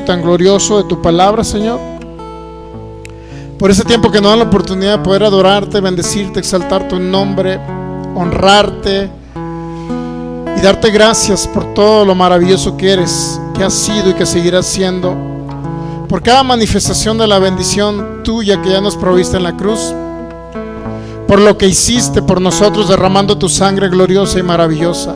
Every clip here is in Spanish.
y tan glorioso de tu palabra, Señor. Por ese tiempo que nos da la oportunidad de poder adorarte, bendecirte, exaltar tu nombre, honrarte y darte gracias por todo lo maravilloso que eres, que has sido y que seguirás siendo, por cada manifestación de la bendición tuya que ya nos proviste en la cruz, por lo que hiciste por nosotros derramando tu sangre gloriosa y maravillosa,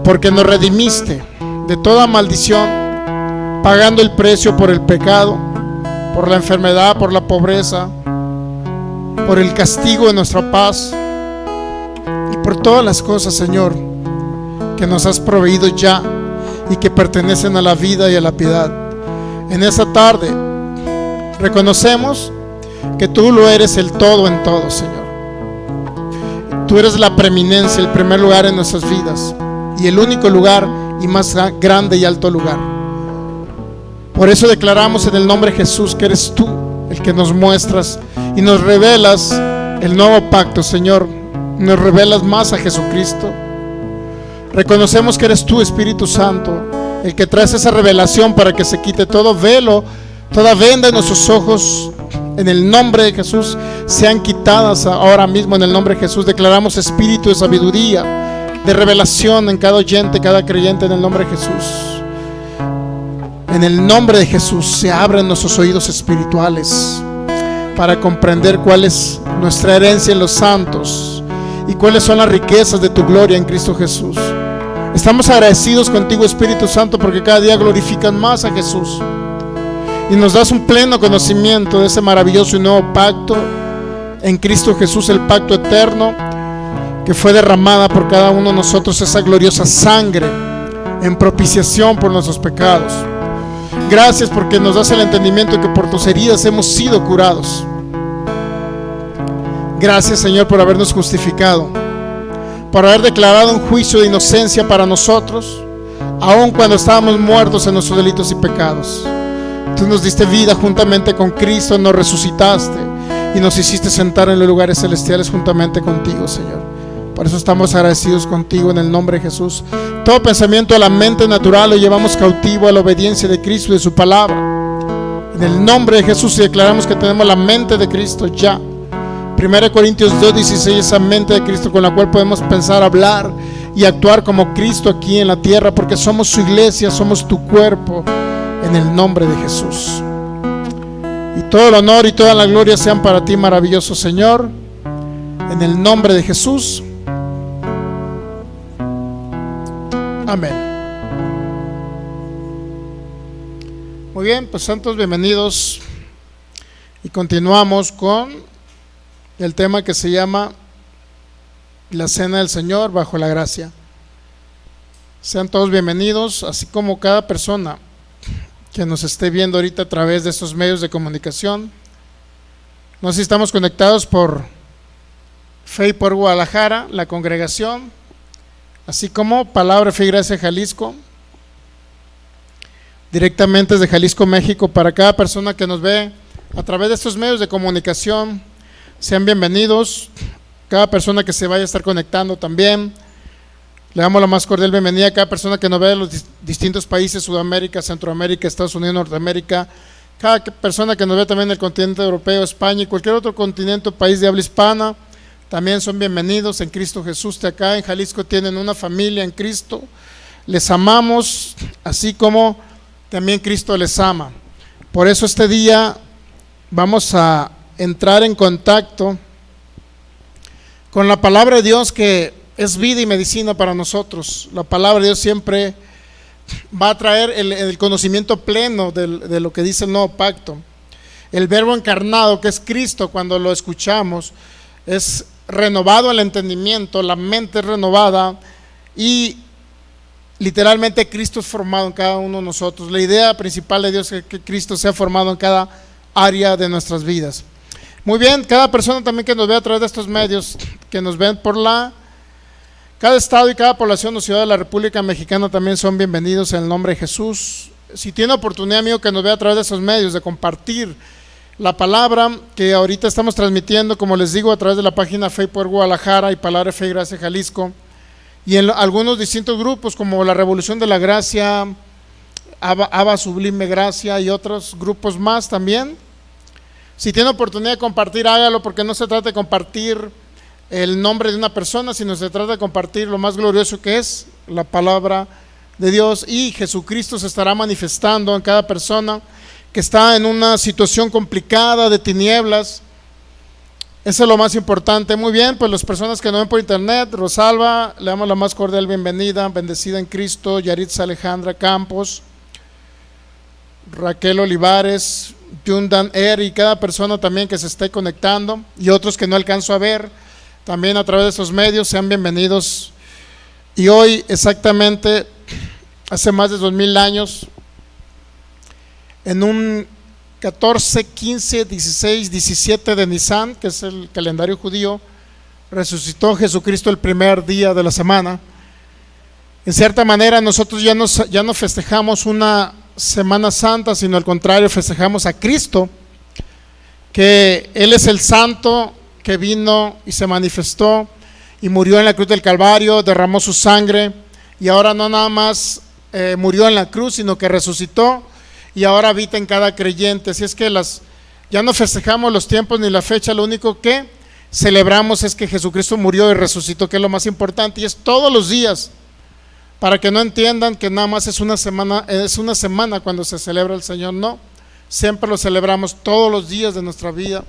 porque nos redimiste de toda maldición, pagando el precio por el pecado, por la enfermedad, por la pobreza, por el castigo de nuestra paz y por todas las cosas, Señor, que nos has proveído ya y que pertenecen a la vida y a la piedad. En esta tarde reconocemos que tú lo eres el todo en todo, Señor. Tú eres la preeminencia, el primer lugar en nuestras vidas y el único lugar y más grande y alto lugar. Por eso declaramos en el nombre de Jesús que eres tú el que nos muestras y nos revelas el nuevo pacto, Señor. Nos revelas más a Jesucristo. Reconocemos que eres tú, Espíritu Santo, el que traes esa revelación para que se quite todo velo, toda venda en nuestros ojos. En el nombre de Jesús sean quitadas ahora mismo. En el nombre de Jesús declaramos espíritu de sabiduría, de revelación en cada oyente, cada creyente, en el nombre de Jesús. En el nombre de Jesús se abren nuestros oídos espirituales para comprender cuál es nuestra herencia en los santos y cuáles son las riquezas de tu gloria en Cristo Jesús. Estamos agradecidos contigo, Espíritu Santo, porque cada día glorifican más a Jesús y nos das un pleno conocimiento de ese maravilloso y nuevo pacto en Cristo Jesús, el pacto eterno que fue derramada por cada uno de nosotros, esa gloriosa sangre en propiciación por nuestros pecados. Gracias porque nos das el entendimiento que por tus heridas hemos sido curados. Gracias, Señor, por habernos justificado, por haber declarado un juicio de inocencia para nosotros, aun cuando estábamos muertos en nuestros delitos y pecados. Tú nos diste vida juntamente con Cristo, nos resucitaste y nos hiciste sentar en los lugares celestiales juntamente contigo, Señor. Por eso estamos agradecidos contigo en el nombre de Jesús. Todo pensamiento de la mente natural lo llevamos cautivo a la obediencia de Cristo y de su palabra. En el nombre de Jesús, y declaramos que tenemos la mente de Cristo ya. 1 Corintios 2:16, esa mente de Cristo con la cual podemos pensar, hablar y actuar como Cristo aquí en la tierra, porque somos su iglesia, somos tu cuerpo, en el nombre de Jesús. Y todo el honor y toda la gloria sean para ti, maravilloso Señor, en el nombre de Jesús. Amén. Muy bien, pues santos, bienvenidos. Y continuamos con el tema que se llama la Cena del Señor bajo la gracia. Sean todos bienvenidos, así como cada persona que nos esté viendo ahorita a través de estos medios de comunicación. No sé si estamos conectados por Fe por Guadalajara, la congregación, así como Palabra Fe y Gracia Jalisco, directamente desde Jalisco, México. Para cada persona que nos ve a través de estos medios de comunicación, sean bienvenidos. Cada persona que se vaya a estar conectando también, le damos la más cordial bienvenida a cada persona que nos ve de los distintos países: Sudamérica, Centroamérica, Estados Unidos, Norteamérica. Cada persona que nos ve también en el continente europeo, España y cualquier otro continente o país de habla hispana, también son bienvenidos en Cristo Jesús. De acá en Jalisco tienen una familia en Cristo, les amamos así como también Cristo les ama. Por eso este día vamos a entrar en contacto con la palabra de Dios, que es vida y medicina para nosotros. La palabra de Dios siempre va a traer el conocimiento pleno de lo que dice el nuevo pacto. El verbo encarnado, que es Cristo, cuando lo escuchamos, es renovado el entendimiento, la mente es renovada y literalmente Cristo es formado en cada uno de nosotros. La idea principal de Dios es que Cristo sea formado en cada área de nuestras vidas. Muy bien, cada persona también que nos ve a través de estos medios, que nos ven por cada estado y cada población o ciudad de la República Mexicana, también son bienvenidos en el nombre de Jesús. Si tiene oportunidad, amigo, que nos vea a través de esos medios, de compartir la palabra que ahorita estamos transmitiendo, como les digo, a través de la página Fe por Guadalajara y Palabra Fe y Gracia Jalisco, y en algunos distintos grupos como la Revolución de la Gracia, Abba Sublime Gracia y otros grupos más también. Si tiene oportunidad de compartir, hágalo, porque no se trata de compartir el nombre de una persona, sino se trata de compartir lo más glorioso que es la palabra de Dios, y Jesucristo se estará manifestando en cada persona que está en una situación complicada de tinieblas. Eso es lo más importante. Muy bien, pues las personas que no ven por internet, Rosalba, le damos la más cordial bienvenida, bendecida en Cristo. Yaritza Alejandra Campos, Raquel Olivares, Yundan y cada persona también que se esté conectando, y otros que no alcanzo a ver también a través de esos medios, sean bienvenidos. Y hoy, exactamente hace más de 2000 años, en un 14, 15, 16, 17 de Nisan, que es el calendario judío, resucitó Jesucristo el primer día de la semana. En cierta manera, nosotros ya no festejamos una Semana Santa, sino al contrario, festejamos a Cristo, que Él es el santo que vino y se manifestó y murió en la cruz del Calvario, derramó su sangre, y ahora no nada más murió en la cruz, sino que resucitó y ahora habita en cada creyente. Así es que ya no festejamos los tiempos ni la fecha, lo único que celebramos es que Jesucristo murió y resucitó, que es lo más importante, y es todos los días, para que no entiendan que nada más es una semana cuando se celebra el Señor. No, siempre lo celebramos todos los días de nuestra vida.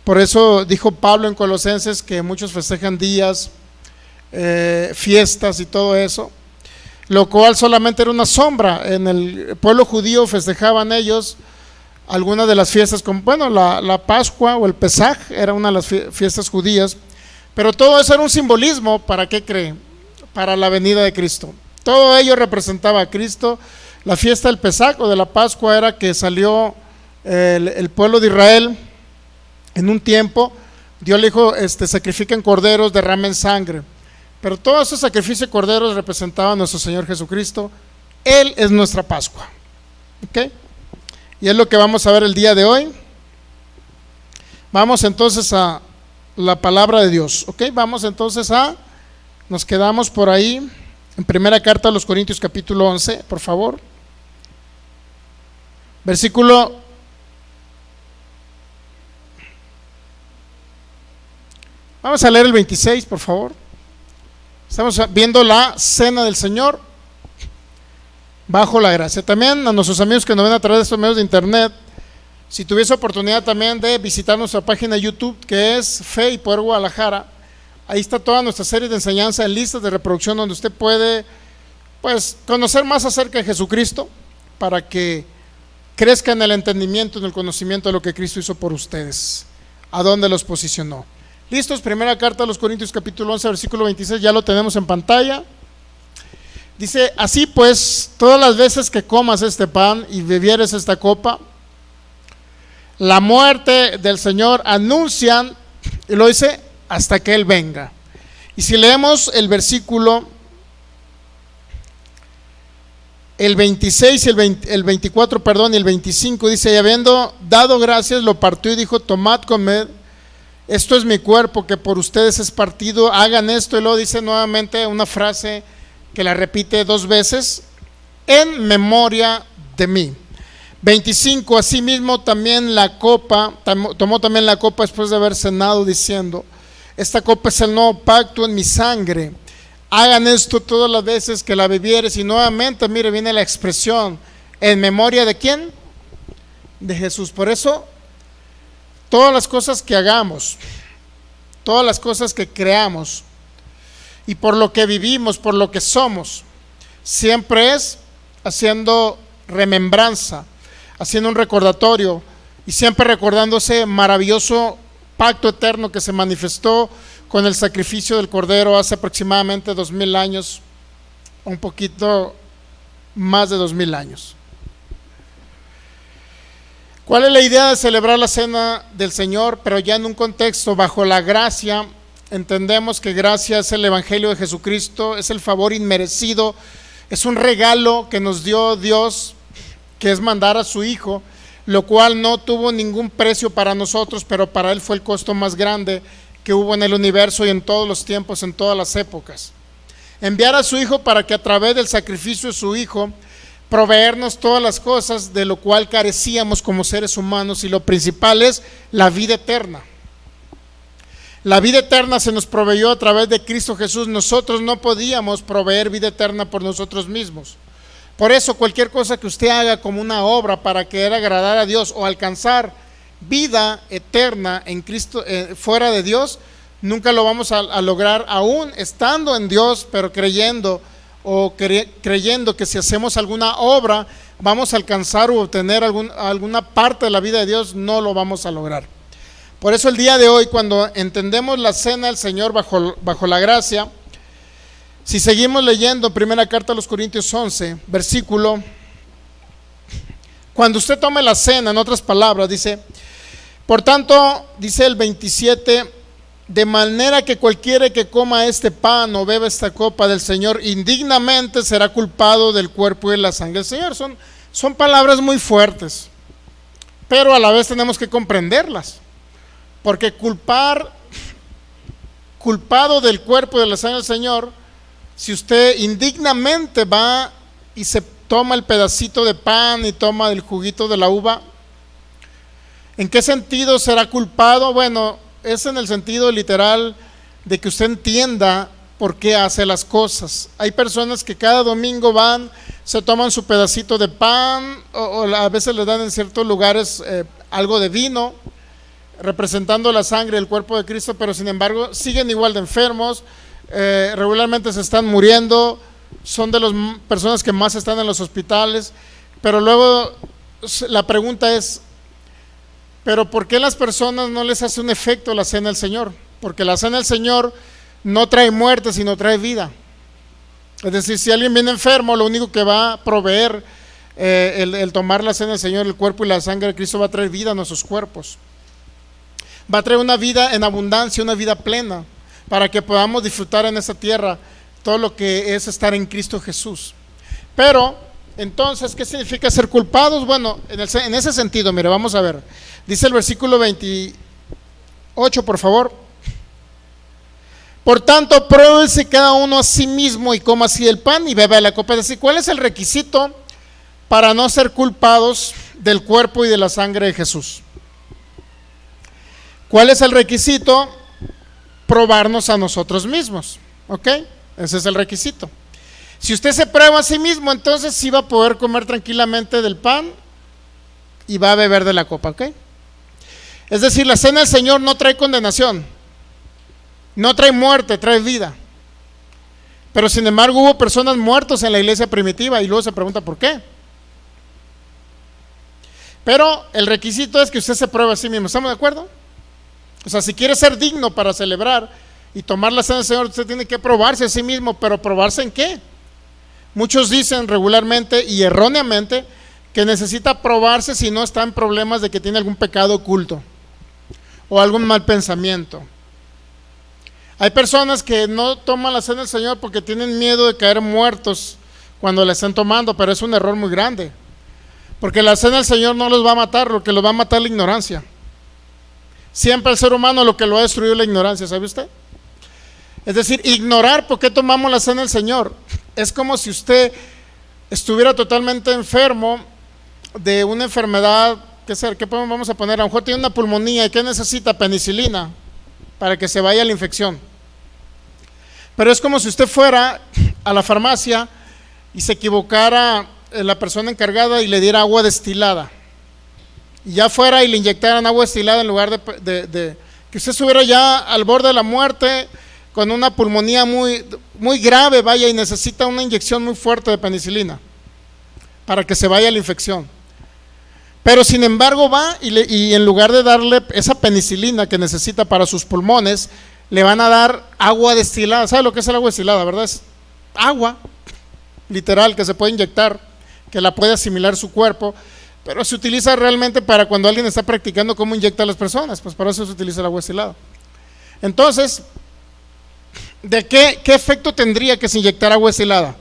Por eso dijo Pablo en Colosenses que muchos festejan días, fiestas y todo eso, lo cual solamente era una sombra. En el pueblo judío festejaban ellos algunas de las fiestas, como la Pascua o el Pesaj, era una de las fiestas judías, pero todo eso era un simbolismo. ¿Para qué creen? Para la venida de Cristo. Todo ello representaba a Cristo. La fiesta del Pesaj o de la Pascua era que salió el pueblo de Israel en un tiempo. Dios le dijo, sacrifiquen corderos, derramen sangre. Pero todos esos sacrificios de corderos representaban a nuestro Señor Jesucristo. Él es nuestra Pascua. ¿Ok? Y es lo que vamos a ver el día de hoy. Vamos entonces a la palabra de Dios. ¿Ok? Vamos entonces nos quedamos por ahí en primera carta a los Corintios capítulo 11, por favor. Vamos a leer el 26, por favor. Estamos viendo la cena del Señor bajo la gracia. También a nuestros amigos que nos ven a través de estos medios de internet, si tuviese oportunidad también de visitar nuestra página de YouTube, que es Fe y Poder Guadalajara, ahí está toda nuestra serie de enseñanza en listas de reproducción, donde usted puede conocer más acerca de Jesucristo, para que crezca en el entendimiento, en el conocimiento de lo que Cristo hizo por ustedes, a dónde los posicionó. ¿Listos? Primera carta a los Corintios capítulo 11, versículo 26, ya lo tenemos en pantalla. Dice, así pues, todas las veces que comas este pan y bebieres esta copa, la muerte del Señor anuncian, y lo dice, hasta que Él venga. Y si leemos el versículo, el 26, el 24, y el 25, dice, y habiendo dado gracias, lo partió y dijo, tomad, comed, esto es mi cuerpo que por ustedes es partido, hagan esto. Y luego dice nuevamente una frase que la repite 2 veces, en memoria de mí. 25, asimismo también la copa, tomó también la copa después de haber cenado, diciendo, esta copa es el nuevo pacto en mi sangre, hagan esto todas las veces que la bebieres. Y nuevamente, mire, viene la expresión, en memoria de ¿quién? De Jesús. Por eso, todas las cosas que hagamos, todas las cosas que creamos y por lo que vivimos, por lo que somos, siempre es haciendo remembranza, haciendo un recordatorio y siempre recordando ese maravilloso pacto eterno que se manifestó con el sacrificio del Cordero hace aproximadamente 2000 años, un poquito más de 2000 años. ¿Cuál es la idea de celebrar la cena del Señor? Pero ya en un contexto bajo la gracia. Entendemos que gracia es el evangelio de Jesucristo, es el favor inmerecido, es un regalo que nos dio Dios, que es mandar a su Hijo, lo cual no tuvo ningún precio para nosotros, pero para Él fue el costo más grande que hubo en el universo y en todos los tiempos, en todas las épocas. Enviar a su Hijo para que a través del sacrificio de su Hijo proveernos todas las cosas de lo cual carecíamos como seres humanos, y lo principal es la vida eterna. La vida eterna se nos proveyó a través de Cristo Jesús. Nosotros no podíamos proveer vida eterna por nosotros mismos. Por eso cualquier cosa que usted haga como una obra para querer agradar a Dios o alcanzar vida eterna en Cristo, fuera de Dios, nunca lo vamos a lograr, aún estando en Dios, pero creyendo que si hacemos alguna obra vamos a alcanzar o obtener alguna parte de la vida de Dios, no lo vamos a lograr. Por eso el día de hoy, cuando entendemos la cena del Señor bajo la gracia, si seguimos leyendo primera carta a los Corintios 11, versículo, cuando usted tome la cena, en otras palabras, dice, por tanto, dice el 27, de manera que cualquiera que coma este pan o beba esta copa del Señor indignamente será culpado del cuerpo y de la sangre del Señor. Son palabras muy fuertes, pero a la vez tenemos que comprenderlas, porque culpado del cuerpo y de la sangre del Señor, si usted indignamente va y se toma el pedacito de pan y toma el juguito de la uva, ¿en qué sentido será culpado? Bueno, es en el sentido literal de que usted entienda por qué hace las cosas. Hay personas que cada domingo van, se toman su pedacito de pan, o a veces les dan en ciertos lugares algo de vino, representando la sangre del cuerpo de Cristo, pero sin embargo siguen igual de enfermos, regularmente se están muriendo, son de las personas que más están en los hospitales. Pero luego la pregunta es, ¿pero por qué las personas no les hace un efecto la cena del Señor? Porque la cena del Señor no trae muerte, sino trae vida. Es decir, si alguien viene enfermo, lo único que va a proveer el tomar la cena del Señor, el cuerpo y la sangre de Cristo, va a traer vida a nuestros cuerpos. Va a traer una vida en abundancia, una vida plena, para que podamos disfrutar en esta tierra todo lo que es estar en Cristo Jesús. Pero, entonces, ¿qué significa ser culpados? Bueno, en ese sentido, mire, vamos a ver. Dice el versículo 28, por favor. Por tanto, pruébese cada uno a sí mismo y coma así el pan y beba de la copa. Es decir, ¿cuál es el requisito para no ser culpados del cuerpo y de la sangre de Jesús? ¿Cuál es el requisito? Probarnos a nosotros mismos, ¿ok? Ese es el requisito. Si usted se prueba a sí mismo, entonces sí va a poder comer tranquilamente del pan y va a beber de la copa, ¿ok? Es decir, la cena del Señor no trae condenación, no trae muerte, trae vida. Pero sin embargo hubo personas muertas en la iglesia primitiva y luego se pregunta ¿por qué? Pero el requisito es que usted se pruebe a sí mismo, ¿estamos de acuerdo? O sea, si quiere ser digno para celebrar y tomar la cena del Señor, usted tiene que probarse a sí mismo. ¿Pero probarse en qué? Muchos dicen regularmente y erróneamente que necesita probarse si no está en problemas de que tiene algún pecado oculto o algún mal pensamiento. Hay personas que no toman la cena del Señor porque tienen miedo de caer muertos cuando la estén tomando, pero es un error muy grande, porque la cena del Señor no los va a matar, lo que los va a matar es la ignorancia. Siempre el ser humano lo que lo ha destruido es la ignorancia, ¿sabe usted? Es decir, ignorar por qué tomamos la cena del Señor es como si usted estuviera totalmente enfermo de una enfermedad, ¿qué vamos a poner? A lo mejor tiene una pulmonía y ¿qué necesita? Penicilina para que se vaya la infección. Pero es como si usted fuera a la farmacia y se equivocara la persona encargada y le diera agua destilada, y ya fuera y le inyectaran agua destilada en lugar de que usted estuviera ya al borde de la muerte con una pulmonía muy, muy grave, vaya, y necesita una inyección muy fuerte de penicilina para que se vaya la infección. Pero sin embargo va y en lugar de darle esa penicilina que necesita para sus pulmones, le van a dar agua destilada. ¿Sabe lo que es el agua destilada, verdad? Es agua literal que se puede inyectar, que la puede asimilar su cuerpo, pero se utiliza realmente para cuando alguien está practicando cómo inyecta a las personas, pues para eso se utiliza el agua destilada. Entonces, ¿de qué efecto tendría que se inyectara agua destilada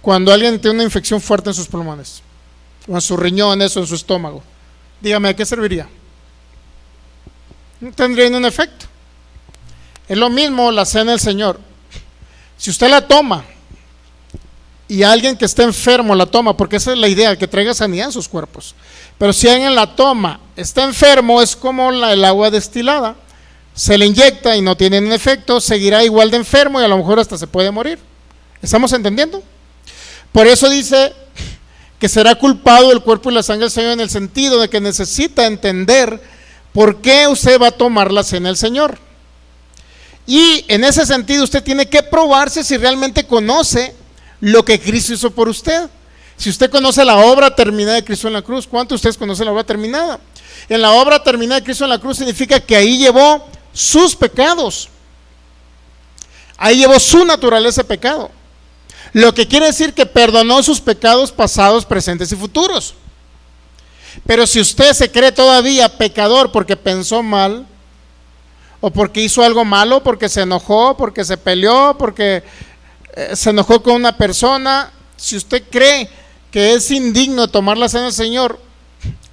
cuando alguien tiene una infección fuerte en sus pulmones, o en sus riñones, o en su estómago? Dígame, ¿a qué serviría? No tendría ningún efecto. Es lo mismo la cena del Señor. Si usted la toma y alguien que está enfermo la toma, porque esa es la idea, que traiga sanidad en sus cuerpos. Pero si alguien la toma, está enfermo, es como el agua destilada. Se le inyecta y no tiene un efecto, seguirá igual de enfermo y a lo mejor hasta se puede morir. ¿Estamos entendiendo? Por eso dice que será culpado el cuerpo y la sangre del Señor, en el sentido de que necesita entender por qué usted va a tomar la cena del Señor. Y en ese sentido usted tiene que probarse si realmente conoce lo que Cristo hizo por usted. Si usted conoce la obra terminada de Cristo en la cruz, ¿cuántos de ustedes conocen la obra terminada? En la obra terminada de Cristo en la cruz significa que ahí llevó sus pecados, ahí llevó su naturaleza de pecado, lo que quiere decir que perdonó sus pecados pasados, presentes y futuros. Pero si usted se cree todavía pecador porque pensó mal, o porque hizo algo malo, porque se enojó, porque se peleó, porque se enojó con una persona, si usted cree que es indigno de tomar la cena del Señor,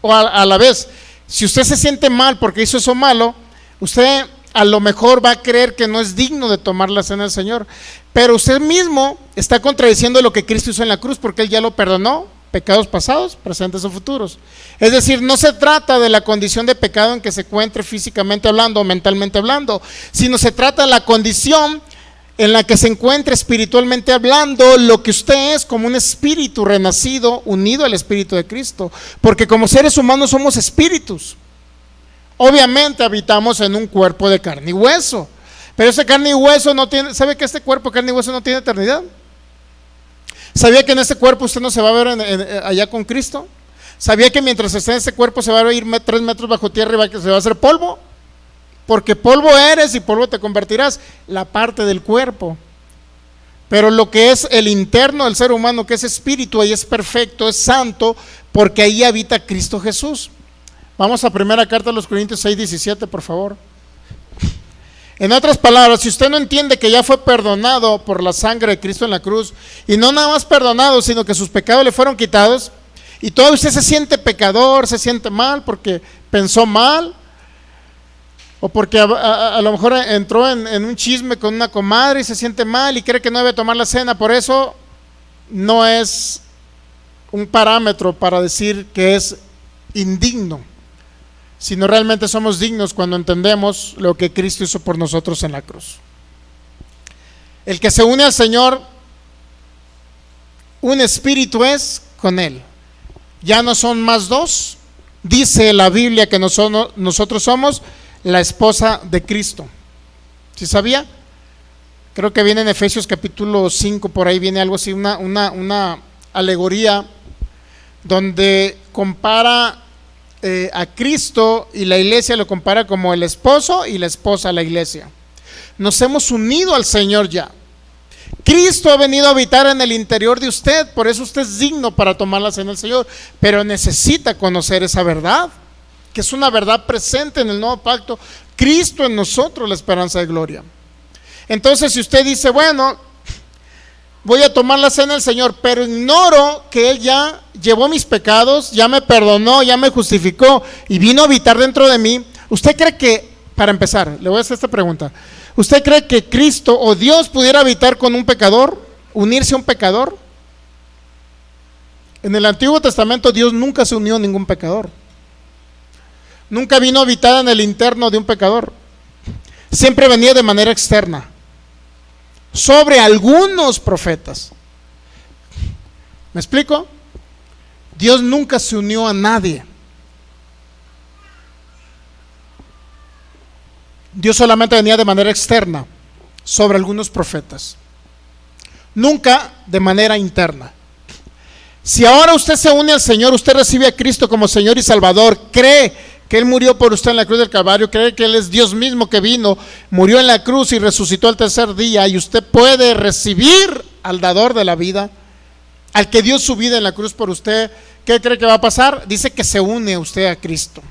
o a la vez, si usted se siente mal porque hizo eso malo, usted a lo mejor va a creer que no es digno de tomar la cena del Señor, pero usted mismo está contradiciendo lo que Cristo hizo en la cruz, porque Él ya lo perdonó, pecados pasados, presentes o futuros. Es decir, no se trata de la condición de pecado en que se encuentre físicamente hablando o mentalmente hablando, sino se trata de la condición en la que se encuentra espiritualmente hablando, lo que usted es como un espíritu renacido, unido al Espíritu de Cristo, porque como seres humanos somos espíritus. Obviamente habitamos en un cuerpo de carne y hueso, pero ese carne y hueso no tiene, ¿sabe que este cuerpo de carne y hueso no tiene eternidad? ¿Sabía que en este cuerpo usted no se va a ver allá con Cristo? ¿Sabía que mientras esté en este cuerpo se va a ir 3 metros bajo tierra y se va a hacer polvo? Porque polvo eres y polvo te convertirás, la parte del cuerpo. Pero lo que es el interno del ser humano, que es espíritu, ahí es perfecto, es santo, porque ahí habita Cristo Jesús. Vamos a primera carta a los Corintios 6:17, por favor. En otras palabras, si usted no entiende que ya fue perdonado por la sangre de Cristo en la cruz, y no nada más perdonado, sino que sus pecados le fueron quitados, y todavía usted se siente pecador, se siente mal porque pensó mal, o porque a lo mejor entró en un chisme con una comadre y se siente mal y cree que no debe tomar la cena, por eso no es un parámetro para decir que es indigno, sino realmente somos dignos cuando entendemos lo que Cristo hizo por nosotros en la cruz. El que se une al Señor, un espíritu es con Él. Ya no son más dos. Dice la Biblia que nosotros somos la esposa de Cristo. ¿Sí sabía? Creo que viene en Efesios capítulo 5, por ahí viene algo así, una alegoría donde compara a Cristo y la iglesia, lo compara como el esposo y la esposa a la iglesia. Nos hemos unido al Señor ya. Cristo ha venido a habitar en el interior de usted, por eso usted es digno para tomar la cena del Señor, pero necesita conocer esa verdad, que es una verdad presente en el nuevo pacto, Cristo en nosotros, la esperanza de gloria. Entonces, si usted dice, bueno, voy a tomar la cena del Señor, pero ignoro que Él ya llevó mis pecados, ya me perdonó, ya me justificó y vino a habitar dentro de mí, ¿usted cree que, para empezar, le voy a hacer esta pregunta, ¿usted cree que Cristo o Dios pudiera habitar con un pecador, unirse a un pecador? En el Antiguo Testamento Dios nunca se unió a ningún pecador. Nunca vino a habitar en el interno de un pecador. Siempre venía de manera externa, sobre algunos profetas. ¿Me explico? Dios nunca se unió a nadie. Dios solamente venía de manera externa, sobre algunos profetas. Nunca de manera interna. Si ahora usted se une al Señor, usted recibe a Cristo como Señor y Salvador, cree que Él murió por usted en la cruz del Calvario, cree que Él es Dios mismo que vino, murió en la cruz y resucitó al tercer día, y usted puede recibir al dador de la vida, al que dio su vida en la cruz por usted. ¿Qué cree que va a pasar? Dice que se une usted a Cristo.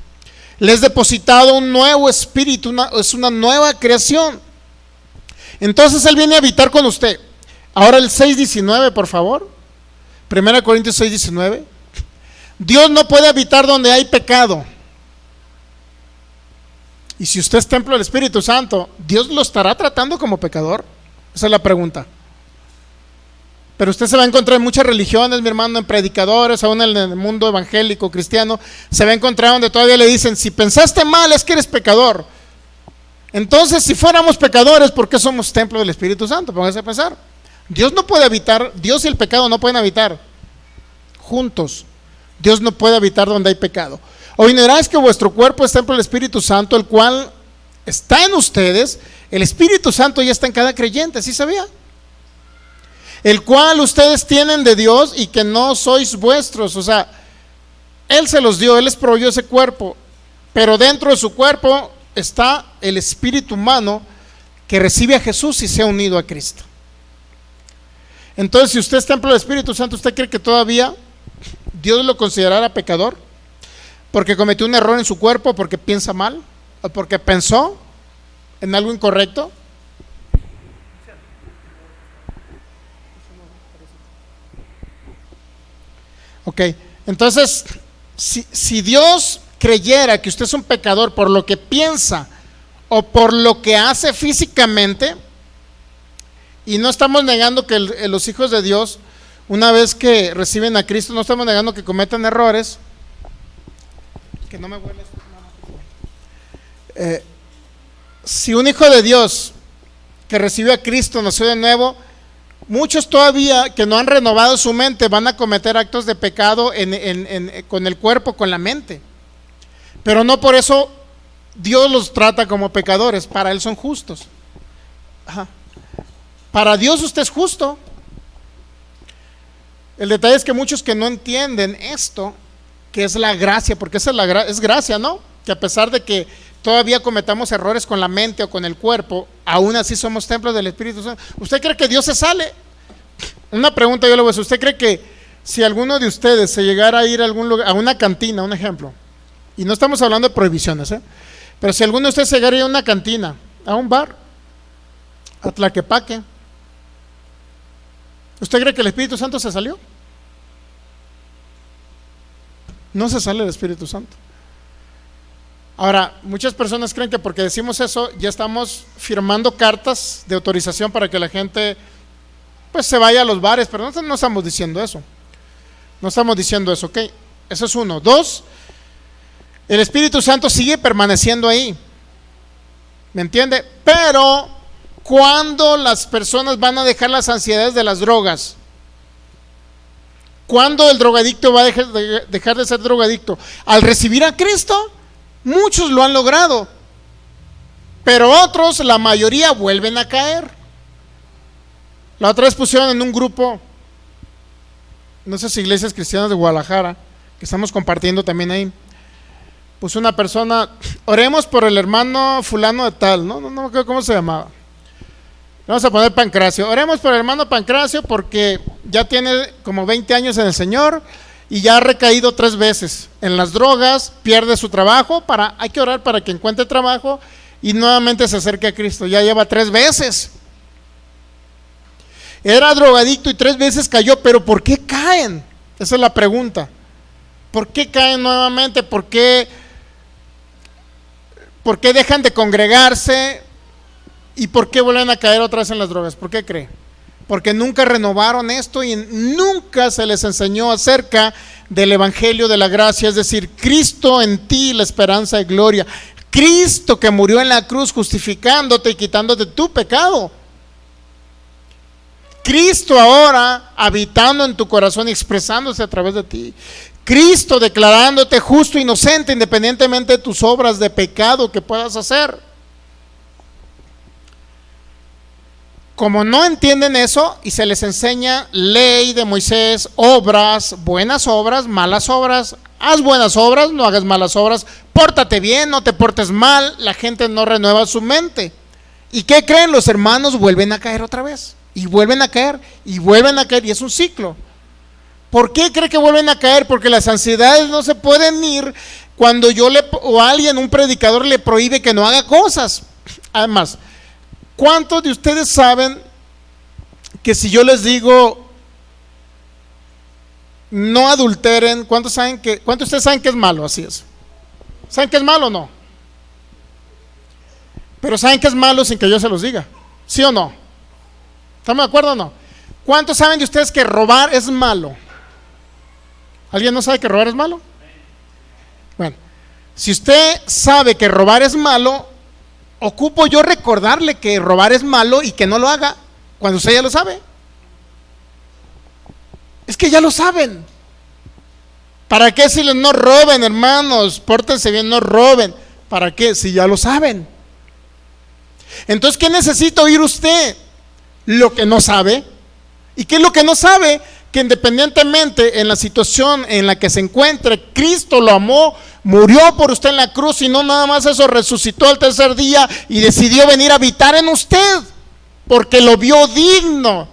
Le es depositado un nuevo espíritu, es una nueva creación. Entonces Él viene a habitar con usted. Ahora el 6:19, por favor. 1 Corintios 6:19. Dios no puede habitar donde hay pecado. Y si usted es templo del Espíritu Santo, ¿Dios lo estará tratando como pecador? Esa es la pregunta. Pero usted se va a encontrar en muchas religiones, mi hermano, en predicadores, aún en el mundo evangélico, cristiano, se va a encontrar donde todavía le dicen, si pensaste mal es que eres pecador. Entonces, si fuéramos pecadores, ¿por qué somos templo del Espíritu Santo? Póngase a pensar. Dios no puede habitar, Dios y el pecado no pueden habitar juntos. Dios no puede habitar donde hay pecado. O ignoráis que vuestro cuerpo es templo del Espíritu Santo, el cual está en ustedes. El Espíritu Santo ya está en cada creyente, ¿sí sabía? El cual ustedes tienen de Dios y que no sois vuestros. O sea, Él se los dio, Él les proveyó ese cuerpo, pero dentro de su cuerpo está el espíritu humano que recibe a Jesús y se ha unido a Cristo. Entonces, si usted es templo del Espíritu Santo, ¿usted cree que todavía Dios lo considerará pecador? Porque cometió un error en su cuerpo, porque piensa mal, o porque pensó en algo incorrecto. Ok, entonces, si Dios creyera que usted es un pecador por lo que piensa o por lo que hace físicamente, y no estamos negando que los hijos de Dios, una vez que reciben a Cristo, no estamos negando que cometan errores, que no me huele esto, si un hijo de Dios que recibió a Cristo nació de nuevo, muchos todavía que no han renovado su mente van a cometer actos de pecado con el cuerpo, con la mente. Pero no por eso Dios los trata como pecadores, para Él son justos. Ajá. Para Dios usted es justo. El detalle es que muchos que no entienden esto, que es la gracia, porque esa es gracia, ¿no? Que a pesar de que todavía cometamos errores con la mente o con el cuerpo, aún así somos templos del Espíritu Santo. ¿Usted cree que Dios se sale? Una pregunta yo le voy a hacer. ¿Usted cree que si alguno de ustedes se llegara a ir a algún lugar, a una cantina, un ejemplo, y no estamos hablando de prohibiciones, pero si alguno de ustedes se llegara a ir a una cantina, a un bar, a Tlaquepaque, ¿usted cree que el Espíritu Santo se salió? No se sale el Espíritu Santo. Ahora, muchas personas creen que porque decimos eso ya estamos firmando cartas de autorización para que la gente pues se vaya a los bares, pero no estamos diciendo eso. No estamos diciendo eso, ok. Eso es uno. Dos, el Espíritu Santo sigue permaneciendo ahí. ¿Me entiende? Pero ¿cuándo las personas van a dejar las ansiedades de las drogas? ¿Cuándo el drogadicto va a dejar de ser drogadicto? Al recibir a Cristo. Muchos lo han logrado, pero otros, la mayoría, vuelven a caer. La otra vez pusieron en un grupo, no sé si Iglesias Cristianas de Guadalajara, que estamos compartiendo también ahí, puso una persona, oremos por el hermano fulano de tal, no me acuerdo cómo se llamaba. Vamos a poner Pancracio. Oremos por el hermano Pancracio porque ya tiene como 20 años en el Señor y ya ha recaído 3 veces en las drogas, pierde su trabajo, hay que orar para que encuentre trabajo y nuevamente se acerque a Cristo. Ya lleva 3 veces. Era drogadicto y 3 veces cayó, pero ¿por qué caen? Esa es la pregunta. ¿Por qué caen nuevamente? ¿Por qué dejan de congregarse? ¿Y por qué vuelven a caer otra vez en las drogas? ¿Por qué cree? Porque nunca renovaron esto y nunca se les enseñó acerca del evangelio de la gracia, es decir, Cristo en ti, la esperanza de gloria. Cristo que murió en la cruz justificándote y quitándote tu pecado. Cristo ahora habitando en tu corazón y expresándose a través de ti. Cristo declarándote justo e inocente independientemente de tus obras de pecado que puedas hacer. Como no entienden eso y se les enseña ley de Moisés, obras, buenas obras, malas obras, haz buenas obras, no hagas malas obras, pórtate bien, no te portes mal, la gente no renueva su mente. ¿Y qué creen? Los hermanos vuelven a caer otra vez, y vuelven a caer, y vuelven a caer, y es un ciclo. ¿Por qué cree que vuelven a caer? Porque las ansiedades no se pueden ir cuando o alguien, un predicador le prohíbe que no haga cosas. Además, ¿cuántos de ustedes saben que si yo les digo no adulteren, cuántos de ustedes saben que es malo? Así es. ¿Saben que es malo o no? Pero saben que es malo sin que yo se los diga, ¿sí o no? ¿Estamos de acuerdo o no? ¿Cuántos saben de ustedes que robar es malo? ¿Alguien no sabe que robar es malo? Bueno, si usted sabe que robar es malo, ocupo yo recordarle que robar es malo y que no lo haga cuando usted ya lo sabe. Es que ya lo saben. ¿Para qué decirles no roben, hermanos? Pórtense bien, no roben. ¿Para qué? Si ya lo saben. Entonces, ¿qué necesita oír usted? Lo que no sabe. ¿Y qué es lo que no sabe? Que independientemente en la situación en la que se encuentre, Cristo lo amó, murió por usted en la cruz, y no nada más eso, resucitó al tercer día y decidió venir a habitar en usted, porque lo vio digno,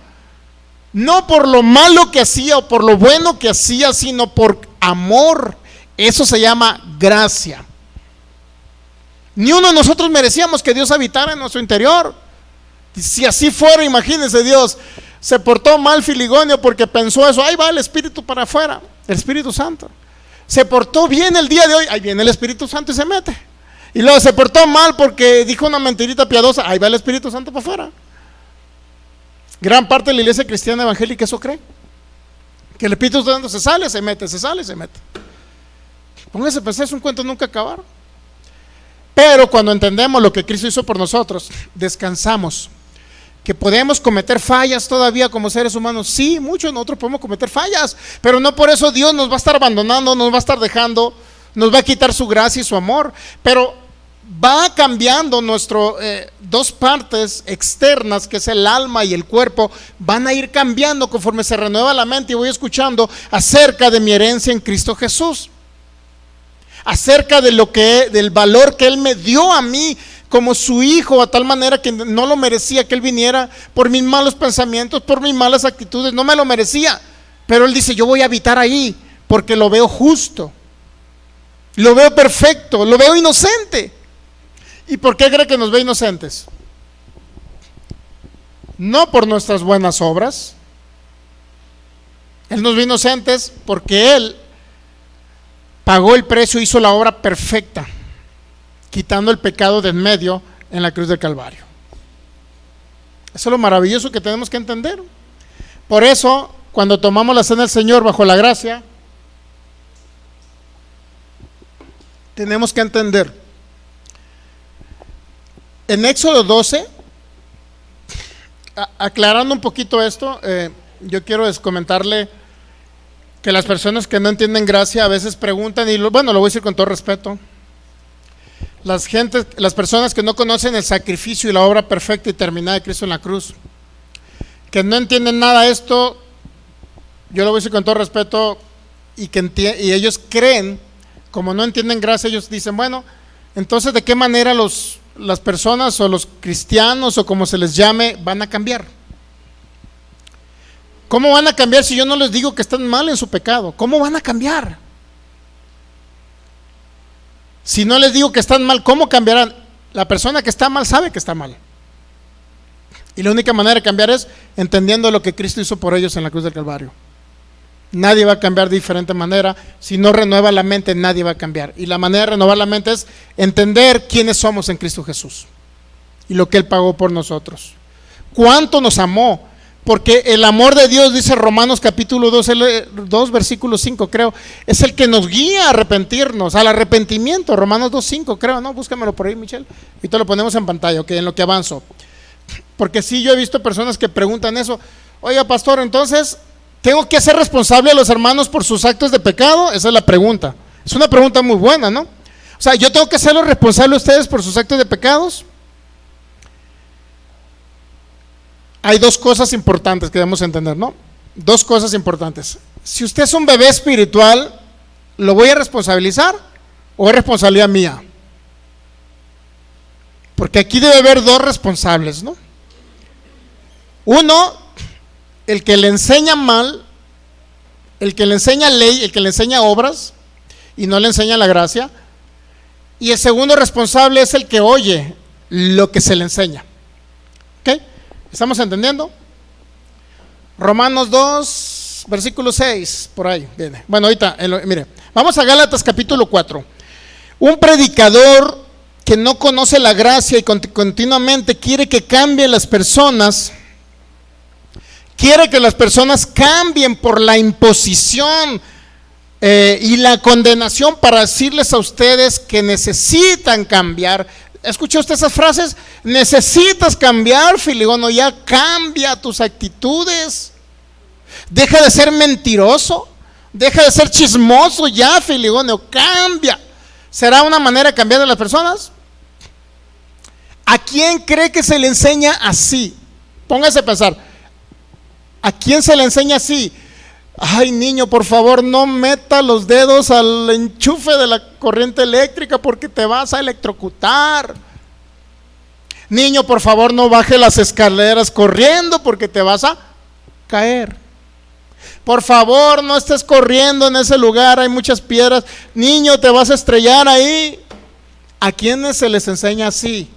no por lo malo que hacía o por lo bueno que hacía, sino por amor. Eso se llama gracia. Ni uno de nosotros merecíamos que Dios habitara en nuestro interior. Si así fuera, imagínense, Dios se portó mal Filigonio porque pensó eso, ahí va el Espíritu para afuera, el Espíritu Santo. Se portó bien el día de hoy, ahí viene el Espíritu Santo y se mete. Y luego se portó mal porque dijo una mentirita piadosa, ahí va el Espíritu Santo para afuera. Gran parte de la iglesia cristiana evangélica eso cree, que el Espíritu Santo se sale, se mete, se sale, se mete. Póngase a pensar, es un cuento nunca acabar. Pero cuando entendemos lo que Cristo hizo por nosotros, descansamos. Que podemos cometer fallas todavía como seres humanos. Sí, muchos de nosotros podemos cometer fallas, pero no por eso Dios nos va a estar abandonando, nos va a estar dejando, nos va a quitar su gracia y su amor. Pero va cambiando nuestro dos partes externas, que es el alma y el cuerpo, van a ir cambiando conforme se renueva la mente. Y voy escuchando acerca de mi herencia en Cristo Jesús, acerca de del valor que Él me dio a mí como su hijo, a tal manera que no lo merecía que Él viniera por mis malos pensamientos, por mis malas actitudes, no me lo merecía, pero Él dice, yo voy a habitar ahí porque lo veo justo, lo veo perfecto, lo veo inocente. ¿Y por qué cree que nos ve inocentes? No por nuestras buenas obras. Él nos ve inocentes porque Él pagó el precio, hizo la obra perfecta, quitando el pecado de en medio en la cruz del Calvario. Eso es lo maravilloso que tenemos que entender. Por eso, cuando tomamos la cena del Señor bajo la gracia, tenemos que entender. En Éxodo 12, aclarando un poquito esto, yo quiero comentarle que las personas que no entienden gracia a veces preguntan, y bueno, lo voy a decir con todo respeto, las personas que no conocen el sacrificio y la obra perfecta y terminada de Cristo en la cruz, que no entienden nada de esto, yo lo voy a decir con todo respeto, y ellos creen, como no entienden gracia, ellos dicen, bueno, entonces ¿de qué manera las personas o los cristianos o como se les llame van a cambiar? ¿Cómo van a cambiar si yo no les digo que están mal en su pecado? ¿Cómo van a cambiar? Si no les digo que están mal, ¿cómo cambiarán? La persona que está mal sabe que está mal. Y la única manera de cambiar es entendiendo lo que Cristo hizo por ellos en la cruz del Calvario. Nadie va a cambiar de diferente manera. Si no renueva la mente, nadie va a cambiar. Y la manera de renovar la mente es entender quiénes somos en Cristo Jesús y lo que Él pagó por nosotros. ¿Cuánto nos amó? Porque el amor de Dios, dice Romanos capítulo 2, versículo 5, creo, es el que nos guía a arrepentirnos, al arrepentimiento. Romanos 2:5, creo, ¿no? Búscamelo por ahí, Michelle. Y te lo ponemos en pantalla, ok, en lo que avanzo. Porque sí, yo he visto personas que preguntan eso. Oiga, pastor, entonces, ¿tengo que hacer responsable a los hermanos por sus actos de pecado? Esa es la pregunta. Es una pregunta muy buena, ¿no? O sea, ¿yo tengo que hacerlos responsables a ustedes por sus actos de pecados? Hay dos cosas importantes que debemos entender, ¿no? Dos cosas importantes. Si usted es un bebé espiritual, ¿lo voy a responsabilizar o es responsabilidad mía? Porque aquí debe haber dos responsables, ¿no? Uno, el que le enseña mal, el que le enseña ley, el que le enseña obras y no le enseña la gracia. Y el segundo responsable es el que oye lo que se le enseña. ¿Ok? ¿Estamos entendiendo? Romanos 2, versículo 6, por ahí viene. Bueno, ahorita, mire, vamos a Gálatas capítulo 4. Un predicador que no conoce la gracia y continuamente quiere que cambien las personas, quiere que las personas cambien por la imposición y la condenación para decirles a ustedes que necesitan cambiar. ¿Escuchó usted esas frases? Necesitas cambiar, Filegono, ya cambia tus actitudes. Deja de ser mentiroso, deja de ser chismoso ya, Filegono, cambia. ¿Será una manera de cambiar de las personas? ¿A quién cree que se le enseña así? Póngase a pensar. ¿A quién se le enseña así? Ay, niño, por favor, no meta los dedos al enchufe de la corriente eléctrica porque te vas a electrocutar. Niño, por favor, no baje las escaleras corriendo porque te vas a caer. Por favor, no estés corriendo en ese lugar, hay muchas piedras. Niño, te vas a estrellar ahí. ¿A quiénes se les enseña así?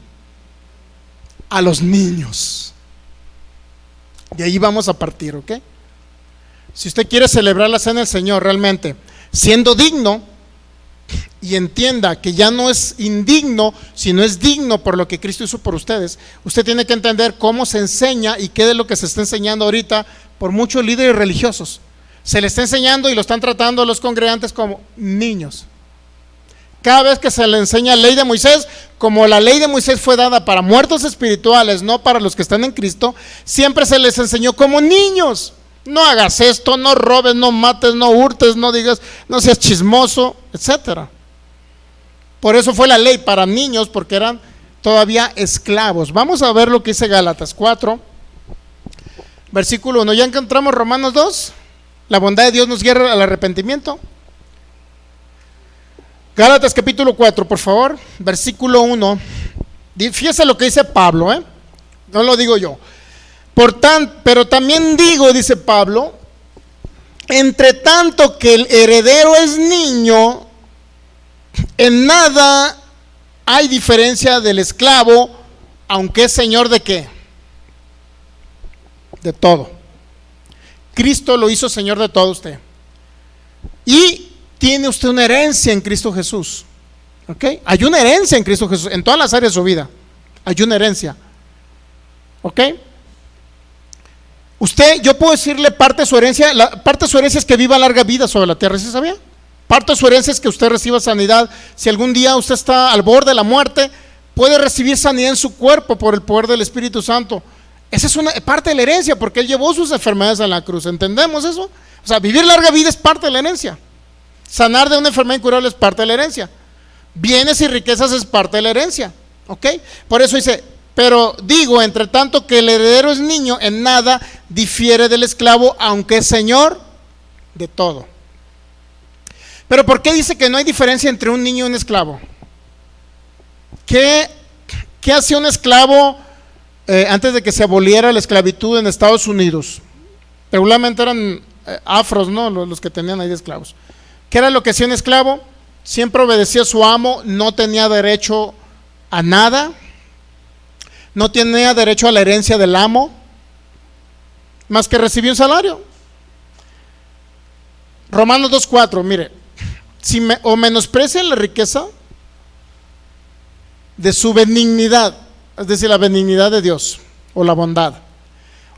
A los niños. De ahí vamos a partir, ¿ok? Si usted quiere celebrar la cena del Señor realmente, siendo digno, y entienda que ya no es indigno, sino es digno por lo que Cristo hizo por ustedes, usted tiene que entender cómo se enseña y qué de lo que se está enseñando ahorita por muchos líderes religiosos. Se le está enseñando y lo están tratando a los congregantes como niños. Cada vez que se le enseña la ley de Moisés, como la ley de Moisés fue dada para muertos espirituales, no para los que están en Cristo, siempre se les enseñó como niños. No hagas esto, no robes, no mates, no hurtes, no digas, no seas chismoso, etcétera. Por eso fue la ley para niños, porque eran todavía esclavos. Vamos a ver lo que dice Gálatas 4, versículo 1. ¿Ya encontramos Romanos 2? La bondad de Dios nos guía al arrepentimiento. Gálatas capítulo 4, por favor, versículo 1. Fíjese lo que dice Pablo, no lo digo yo. Pero también digo, dice Pablo, entre tanto que el heredero es niño, en nada hay diferencia del esclavo, aunque es señor de ¿qué? De todo. Cristo lo hizo señor de todo usted. Y tiene usted una herencia en Cristo Jesús. ¿Ok? Hay una herencia en Cristo Jesús, en todas las áreas de su vida. Hay una herencia. ¿Ok? Usted, yo puedo decirle parte de su herencia. Parte de su herencia es que viva larga vida sobre la tierra, ¿sí sabía? Parte de su herencia es que usted reciba sanidad. Si algún día usted está al borde de la muerte, puede recibir sanidad en su cuerpo por el poder del Espíritu Santo. Esa es una parte de la herencia, porque Él llevó sus enfermedades a la cruz. ¿Entendemos eso? O sea, vivir larga vida es parte de la herencia. Sanar de una enfermedad incurable es parte de la herencia. Bienes y riquezas es parte de la herencia. ¿Ok? Por eso dice, pero digo, entre tanto que el heredero es niño, en nada difiere del esclavo, aunque es señor de todo. Pero ¿por qué dice que no hay diferencia entre un niño y un esclavo? ¿Qué hacía un esclavo antes de que se aboliera la esclavitud en Estados Unidos? Regularmente eran afros, ¿no? Los que tenían ahí de esclavos. ¿Qué era lo que hacía un esclavo? Siempre obedecía a su amo, no tenía derecho a nada, no tenía derecho a la herencia del amo, más que recibir un salario. Romanos 2:4, mire, o menosprecian la riqueza de su benignidad, es decir, la benignidad de Dios o la bondad,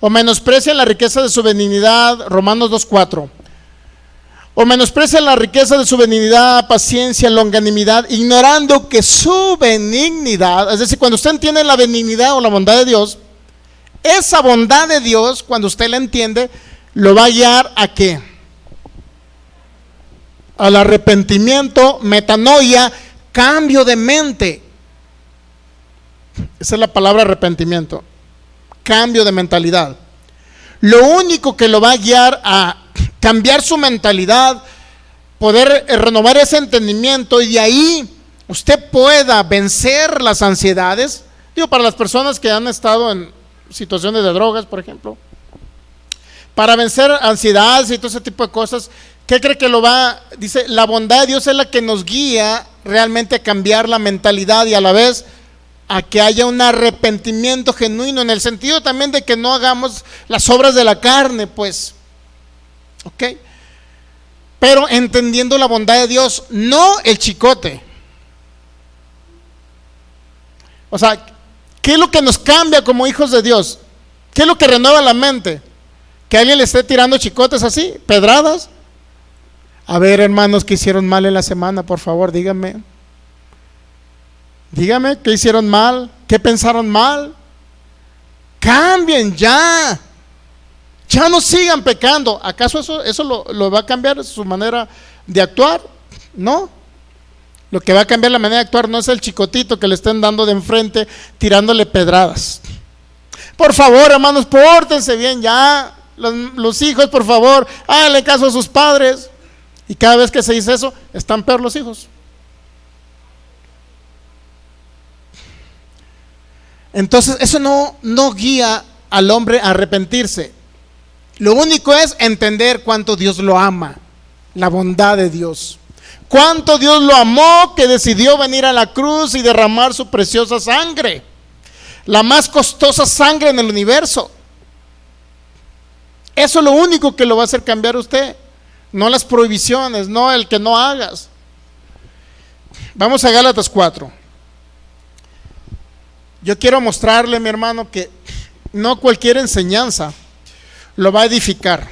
o menosprecian la riqueza de su benignidad, Romanos 2:4, o menosprecian la riqueza de su benignidad, paciencia, longanimidad, ignorando que su benignidad, es decir, cuando usted entiende la benignidad o la bondad de Dios, esa bondad de Dios, cuando usted la entiende, lo va a guiar ¿a qué? Al arrepentimiento, metanoia, cambio de mente. Esa es la palabra arrepentimiento, cambio de mentalidad. Lo único que lo va a guiar a cambiar su mentalidad, poder renovar ese entendimiento y de ahí usted pueda vencer las ansiedades. Digo, para las personas que han estado en situaciones de drogas, por ejemplo, para vencer ansiedades y todo ese tipo de cosas, ¿qué cree que lo va? Dice, la bondad de Dios es la que nos guía realmente a cambiar la mentalidad y a la vez a que haya un arrepentimiento genuino, en el sentido también de que no hagamos las obras de la carne, pues, ok, pero entendiendo la bondad de Dios, no el chicote. O sea, ¿qué es lo que nos cambia como hijos de Dios? ¿Qué es lo que renueva la mente? Que alguien le esté tirando chicotes así, pedradas. A ver, hermanos, ¿qué hicieron mal en la semana? Por favor, díganme. Díganme, ¿qué hicieron mal? ¿Qué pensaron mal? Cambien ya. Ya no sigan pecando. ¿Acaso eso lo va a cambiar su manera de actuar? No. Lo que va a cambiar la manera de actuar no es el chicotito que le estén dando de enfrente, tirándole pedradas. Por favor, hermanos, pórtense bien ya. Los hijos, por favor, háganle caso a sus padres. Y cada vez que se dice eso, están peor los hijos. Entonces, eso no guía al hombre a arrepentirse. Lo único es entender cuánto Dios lo ama, la bondad de Dios. Cuánto Dios lo amó que decidió venir a la cruz y derramar su preciosa sangre, la más costosa sangre en el universo. Eso es lo único que lo va a hacer cambiar a usted, no las prohibiciones, no el que no hagas. Vamos a Gálatas 4. Yo quiero mostrarle, mi hermano, que no cualquier enseñanza lo va a edificar.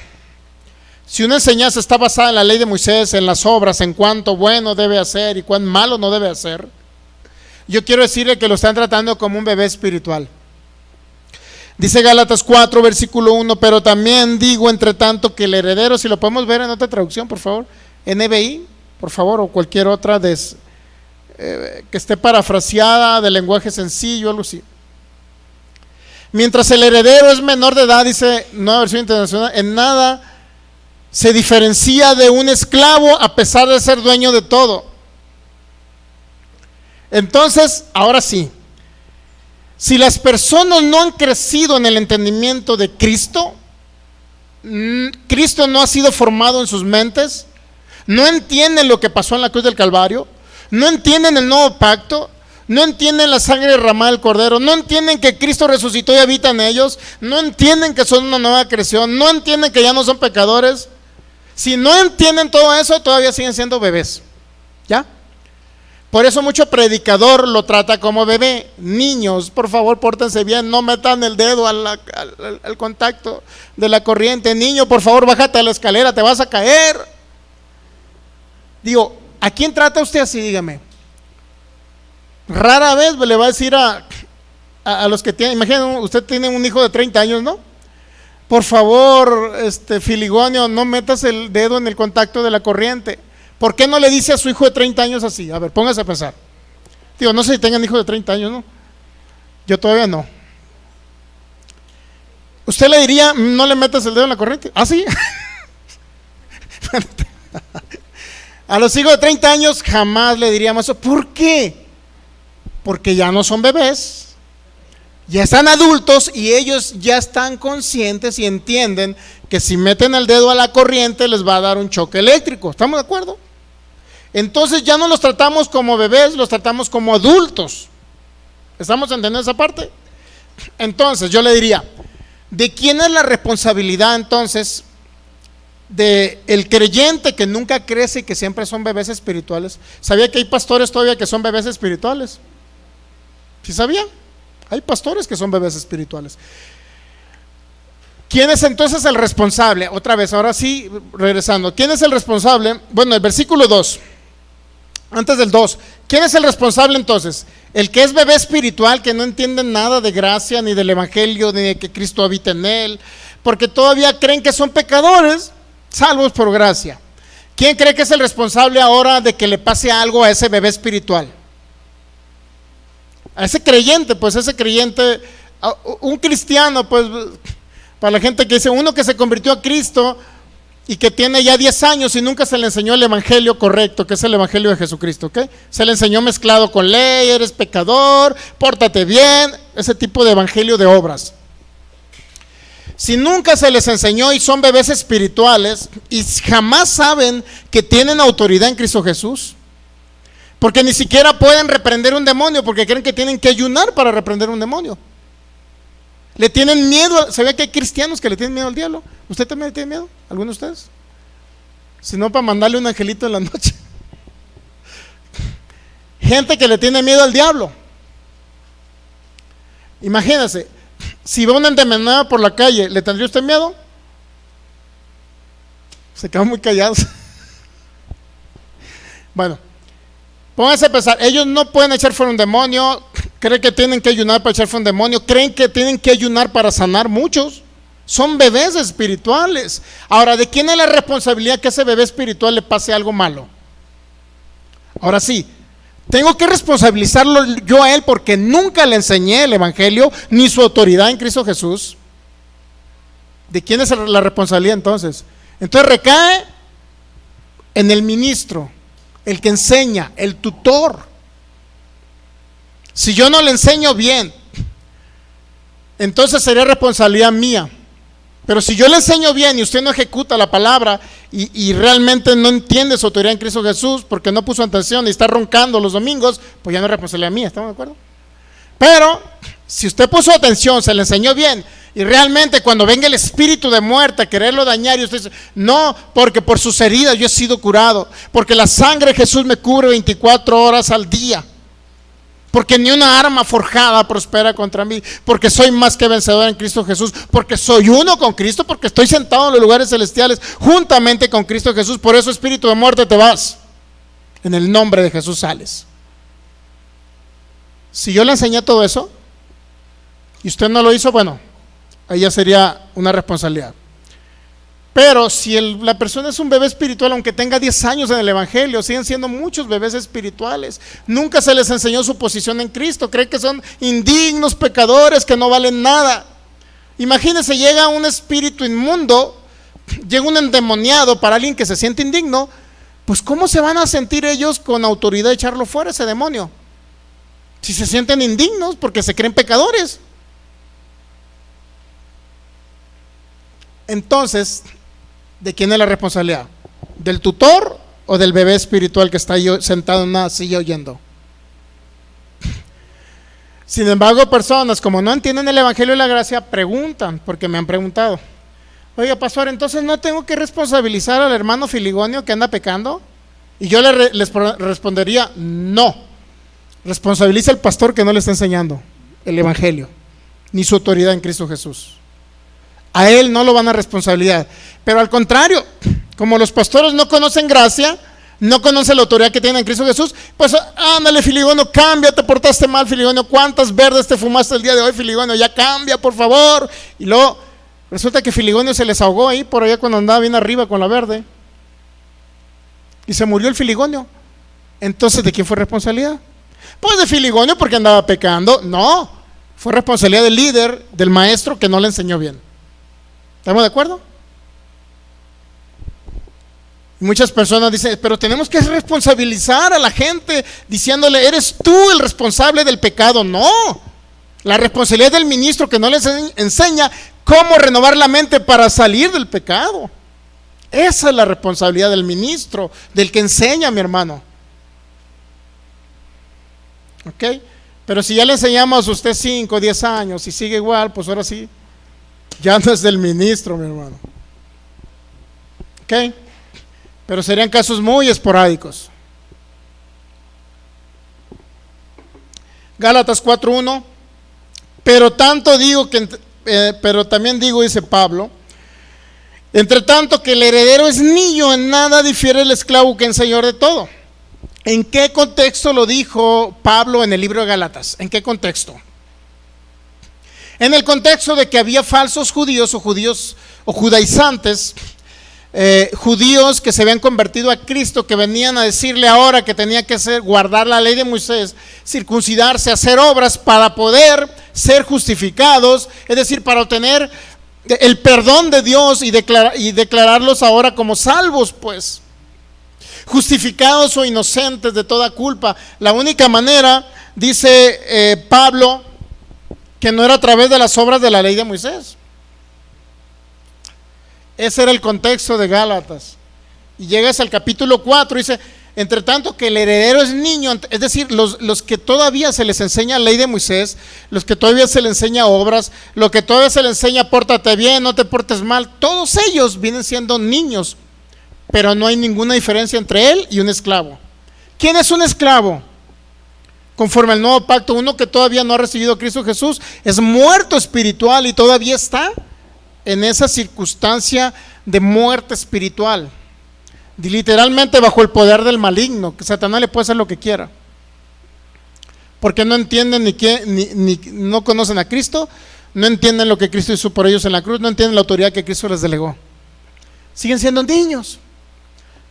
Si una enseñanza está basada en la ley de Moisés, en las obras, en cuánto bueno debe hacer y cuán malo no debe hacer, yo quiero decirle que lo están tratando como un bebé espiritual. Dice Gálatas 4, versículo 1, pero también digo entre tanto que el heredero, si lo podemos ver en otra traducción, por favor, NBI, por favor, o cualquier otra que esté parafraseada de lenguaje sencillo, algo así. Mientras el heredero es menor de edad, dice Nueva Versión Internacional, en nada se diferencia de un esclavo a pesar de ser dueño de todo. Entonces, ahora sí, si las personas no han crecido en el entendimiento de Cristo, Cristo no ha sido formado en sus mentes, no entienden lo que pasó en la cruz del Calvario, no entienden el nuevo pacto, no entienden la sangre derramada del Cordero, no entienden que Cristo resucitó y habita en ellos, no entienden que son una nueva creación, no entienden que ya no son pecadores. Si no entienden todo eso, todavía siguen siendo bebés. ¿Ya? Por eso mucho predicador lo trata como bebé. Niños, por favor, pórtense bien, no metan el dedo al contacto de la corriente. Niño, por favor, bájate a la escalera, te vas a caer. Digo, ¿a quién trata usted así? Dígame. Rara vez le va a decir a los que tienen, imagínense, usted tiene un hijo de 30 años, ¿no? Por favor, Filigonio, no metas el dedo en el contacto de la corriente. ¿Por qué no le dice a su hijo de 30 años así? A ver, póngase a pensar. Digo, no sé si tengan hijos de 30 años, ¿no? Yo todavía no. ¿Usted le diría, no le metas el dedo en la corriente? ¿Ah, sí? A los hijos de 30 años jamás le diríamos eso. ¿Por qué? Porque ya no son bebés. Ya están adultos y ellos ya están conscientes y entienden que si meten el dedo a la corriente les va a dar un choque eléctrico. ¿Estamos de acuerdo? Entonces ya no los tratamos como bebés, los tratamos como adultos. ¿Estamos entendiendo esa parte? Entonces yo le diría, ¿de quién es la responsabilidad entonces de el creyente que nunca crece y que siempre son bebés espirituales? ¿Sabía que hay pastores todavía que son bebés espirituales? ¿Sí sabía? Hay pastores que son bebés espirituales. ¿Quién es entonces el responsable? Otra vez, ahora sí, regresando. ¿Quién es el responsable? Bueno, el versículo 2, antes del 2. ¿Quién es el responsable entonces? El que es bebé espiritual, que no entiende nada de gracia, ni del evangelio, ni de que Cristo habita en él, porque todavía creen que son pecadores, salvos por gracia. ¿Quién cree que es el responsable ahora de que le pase algo a ese bebé espiritual? A ese creyente, pues ese creyente, un cristiano, pues para la gente que dice, uno que se convirtió a Cristo y que tiene ya 10 años y nunca se le enseñó el evangelio correcto, que es el evangelio de Jesucristo, ¿ok? Se le enseñó mezclado con ley, eres pecador, pórtate bien, ese tipo de evangelio de obras. Si nunca se les enseñó y son bebés espirituales y jamás saben que tienen autoridad en Cristo Jesús, porque ni siquiera pueden reprender un demonio, porque creen que tienen que ayunar para reprender un demonio. Le tienen miedo. ¿Sabía que hay cristianos que le tienen miedo al diablo? ¿Usted también le tiene miedo? ¿Alguno de ustedes? Si no, para mandarle un angelito en la noche. Gente que le tiene miedo al diablo. Imagínese, si ve una endemoniada por la calle, ¿le tendría usted miedo? Se quedan muy callados. Bueno, pónganse a pensar, ellos no pueden echar fuera un demonio, creen que tienen que ayunar para echar fuera un demonio, creen que tienen que ayunar para sanar muchos. Son bebés espirituales. Ahora, ¿de quién es la responsabilidad que a ese bebé espiritual le pase algo malo? Ahora sí, tengo que responsabilizarlo yo a él porque nunca le enseñé el evangelio ni su autoridad en Cristo Jesús. ¿De quién es la responsabilidad entonces? Entonces recae en el ministro, el que enseña, el tutor. Si yo no le enseño bien, entonces sería responsabilidad mía. Pero si yo le enseño bien y usted no ejecuta la palabra y realmente no entiende su autoridad en Cristo Jesús porque no puso atención y está roncando los domingos, pues ya no es responsabilidad mía, ¿estamos de acuerdo? Pero si usted puso atención, se le enseñó bien y realmente cuando venga el espíritu de muerte a quererlo dañar y usted dice, no, porque por sus heridas yo he sido curado, porque la sangre de Jesús me cubre 24 horas al día, porque ni una arma forjada prospera contra mí, porque soy más que vencedor en Cristo Jesús, porque soy uno con Cristo, porque estoy sentado en los lugares celestiales juntamente con Cristo Jesús. Por eso, espíritu de muerte, te vas. En el nombre de Jesús sales. Si yo le enseñé todo eso y usted no lo hizo, bueno, ahí ya sería una responsabilidad. Pero si la persona es un bebé espiritual, aunque tenga 10 años en el evangelio, siguen siendo muchos bebés espirituales. Nunca se les enseñó su posición en Cristo. Creen que son indignos, pecadores, que no valen nada. Imagínense, llega un espíritu inmundo, llega un endemoniado para alguien que se siente indigno, pues ¿cómo se van a sentir ellos con autoridad de echarlo fuera ese demonio? Si se sienten indignos porque se creen pecadores. Entonces, ¿de quién es la responsabilidad? ¿Del tutor o del bebé espiritual que está ahí sentado en una silla oyendo? Sin embargo, personas como no entienden el evangelio y la gracia preguntan, porque me han preguntado, oiga pastor, entonces no tengo que responsabilizar al hermano Filigonio que anda pecando. Y yo les respondería, no, responsabiliza al pastor que no le está enseñando el evangelio ni su autoridad en Cristo Jesús. A él no lo van a responsabilizar. Pero al contrario, como los pastores no conocen gracia, no conocen la autoridad que tienen en Cristo Jesús, pues ándale Filigonio, cambia, te portaste mal Filigonio, ¿cuántas verdes te fumaste el día de hoy Filigonio? Ya cambia por favor. Y luego resulta que Filigonio se les ahogó ahí por allá cuando andaba bien arriba con la verde y se murió el Filigonio. Entonces, ¿de quién fue responsabilidad? Pues de Filigonio porque andaba pecando. No, fue responsabilidad del líder, del maestro que no le enseñó bien. ¿Estamos de acuerdo? Y muchas personas dicen, pero tenemos que responsabilizar a la gente diciéndole, eres tú el responsable del pecado. No, la responsabilidad del ministro que no le enseña cómo renovar la mente para salir del pecado. Esa es la responsabilidad del ministro, del que enseña, mi hermano. ¿Ok? Pero si ya le enseñamos a usted 5 o 10 años y sigue igual, pues ahora sí, ya no es del ministro, mi hermano. ¿Ok? Pero serían casos muy esporádicos. Gálatas 4:1. Pero también digo, dice Pablo, entre tanto que el heredero es niño, en nada difiere el esclavo que el señor de todo. ¿En qué contexto lo dijo Pablo en el libro de Gálatas? ¿En qué contexto? En el contexto de que había falsos judíos o judaizantes, judíos que se habían convertido a Cristo, que venían a decirle ahora que tenía que guardar la ley de Moisés, circuncidarse, hacer obras para poder ser justificados, es decir, para obtener el perdón de Dios y declararlos ahora como salvos, pues justificados o inocentes de toda culpa. La única manera, dice Pablo, que no era a través de las obras de la ley de Moisés. Ese era el contexto de Gálatas. Y llegas al capítulo 4 y dice, entre tanto que el heredero es niño, es decir, los que todavía se les enseña la ley de Moisés, los que todavía se les enseña obras, lo que todavía se les enseña pórtate bien, no te portes mal, todos ellos vienen siendo niños, pero no hay ninguna diferencia entre él y un esclavo. ¿Quién es un esclavo? Conforme al nuevo pacto, uno que todavía no ha recibido a Cristo Jesús es muerto espiritual y todavía está en esa circunstancia de muerte espiritual, literalmente bajo el poder del maligno, que Satanás le puede hacer lo que quiera, porque no entienden no conocen a Cristo, no entienden lo que Cristo hizo por ellos en la cruz, no entienden la autoridad que Cristo les delegó. Siguen siendo niños,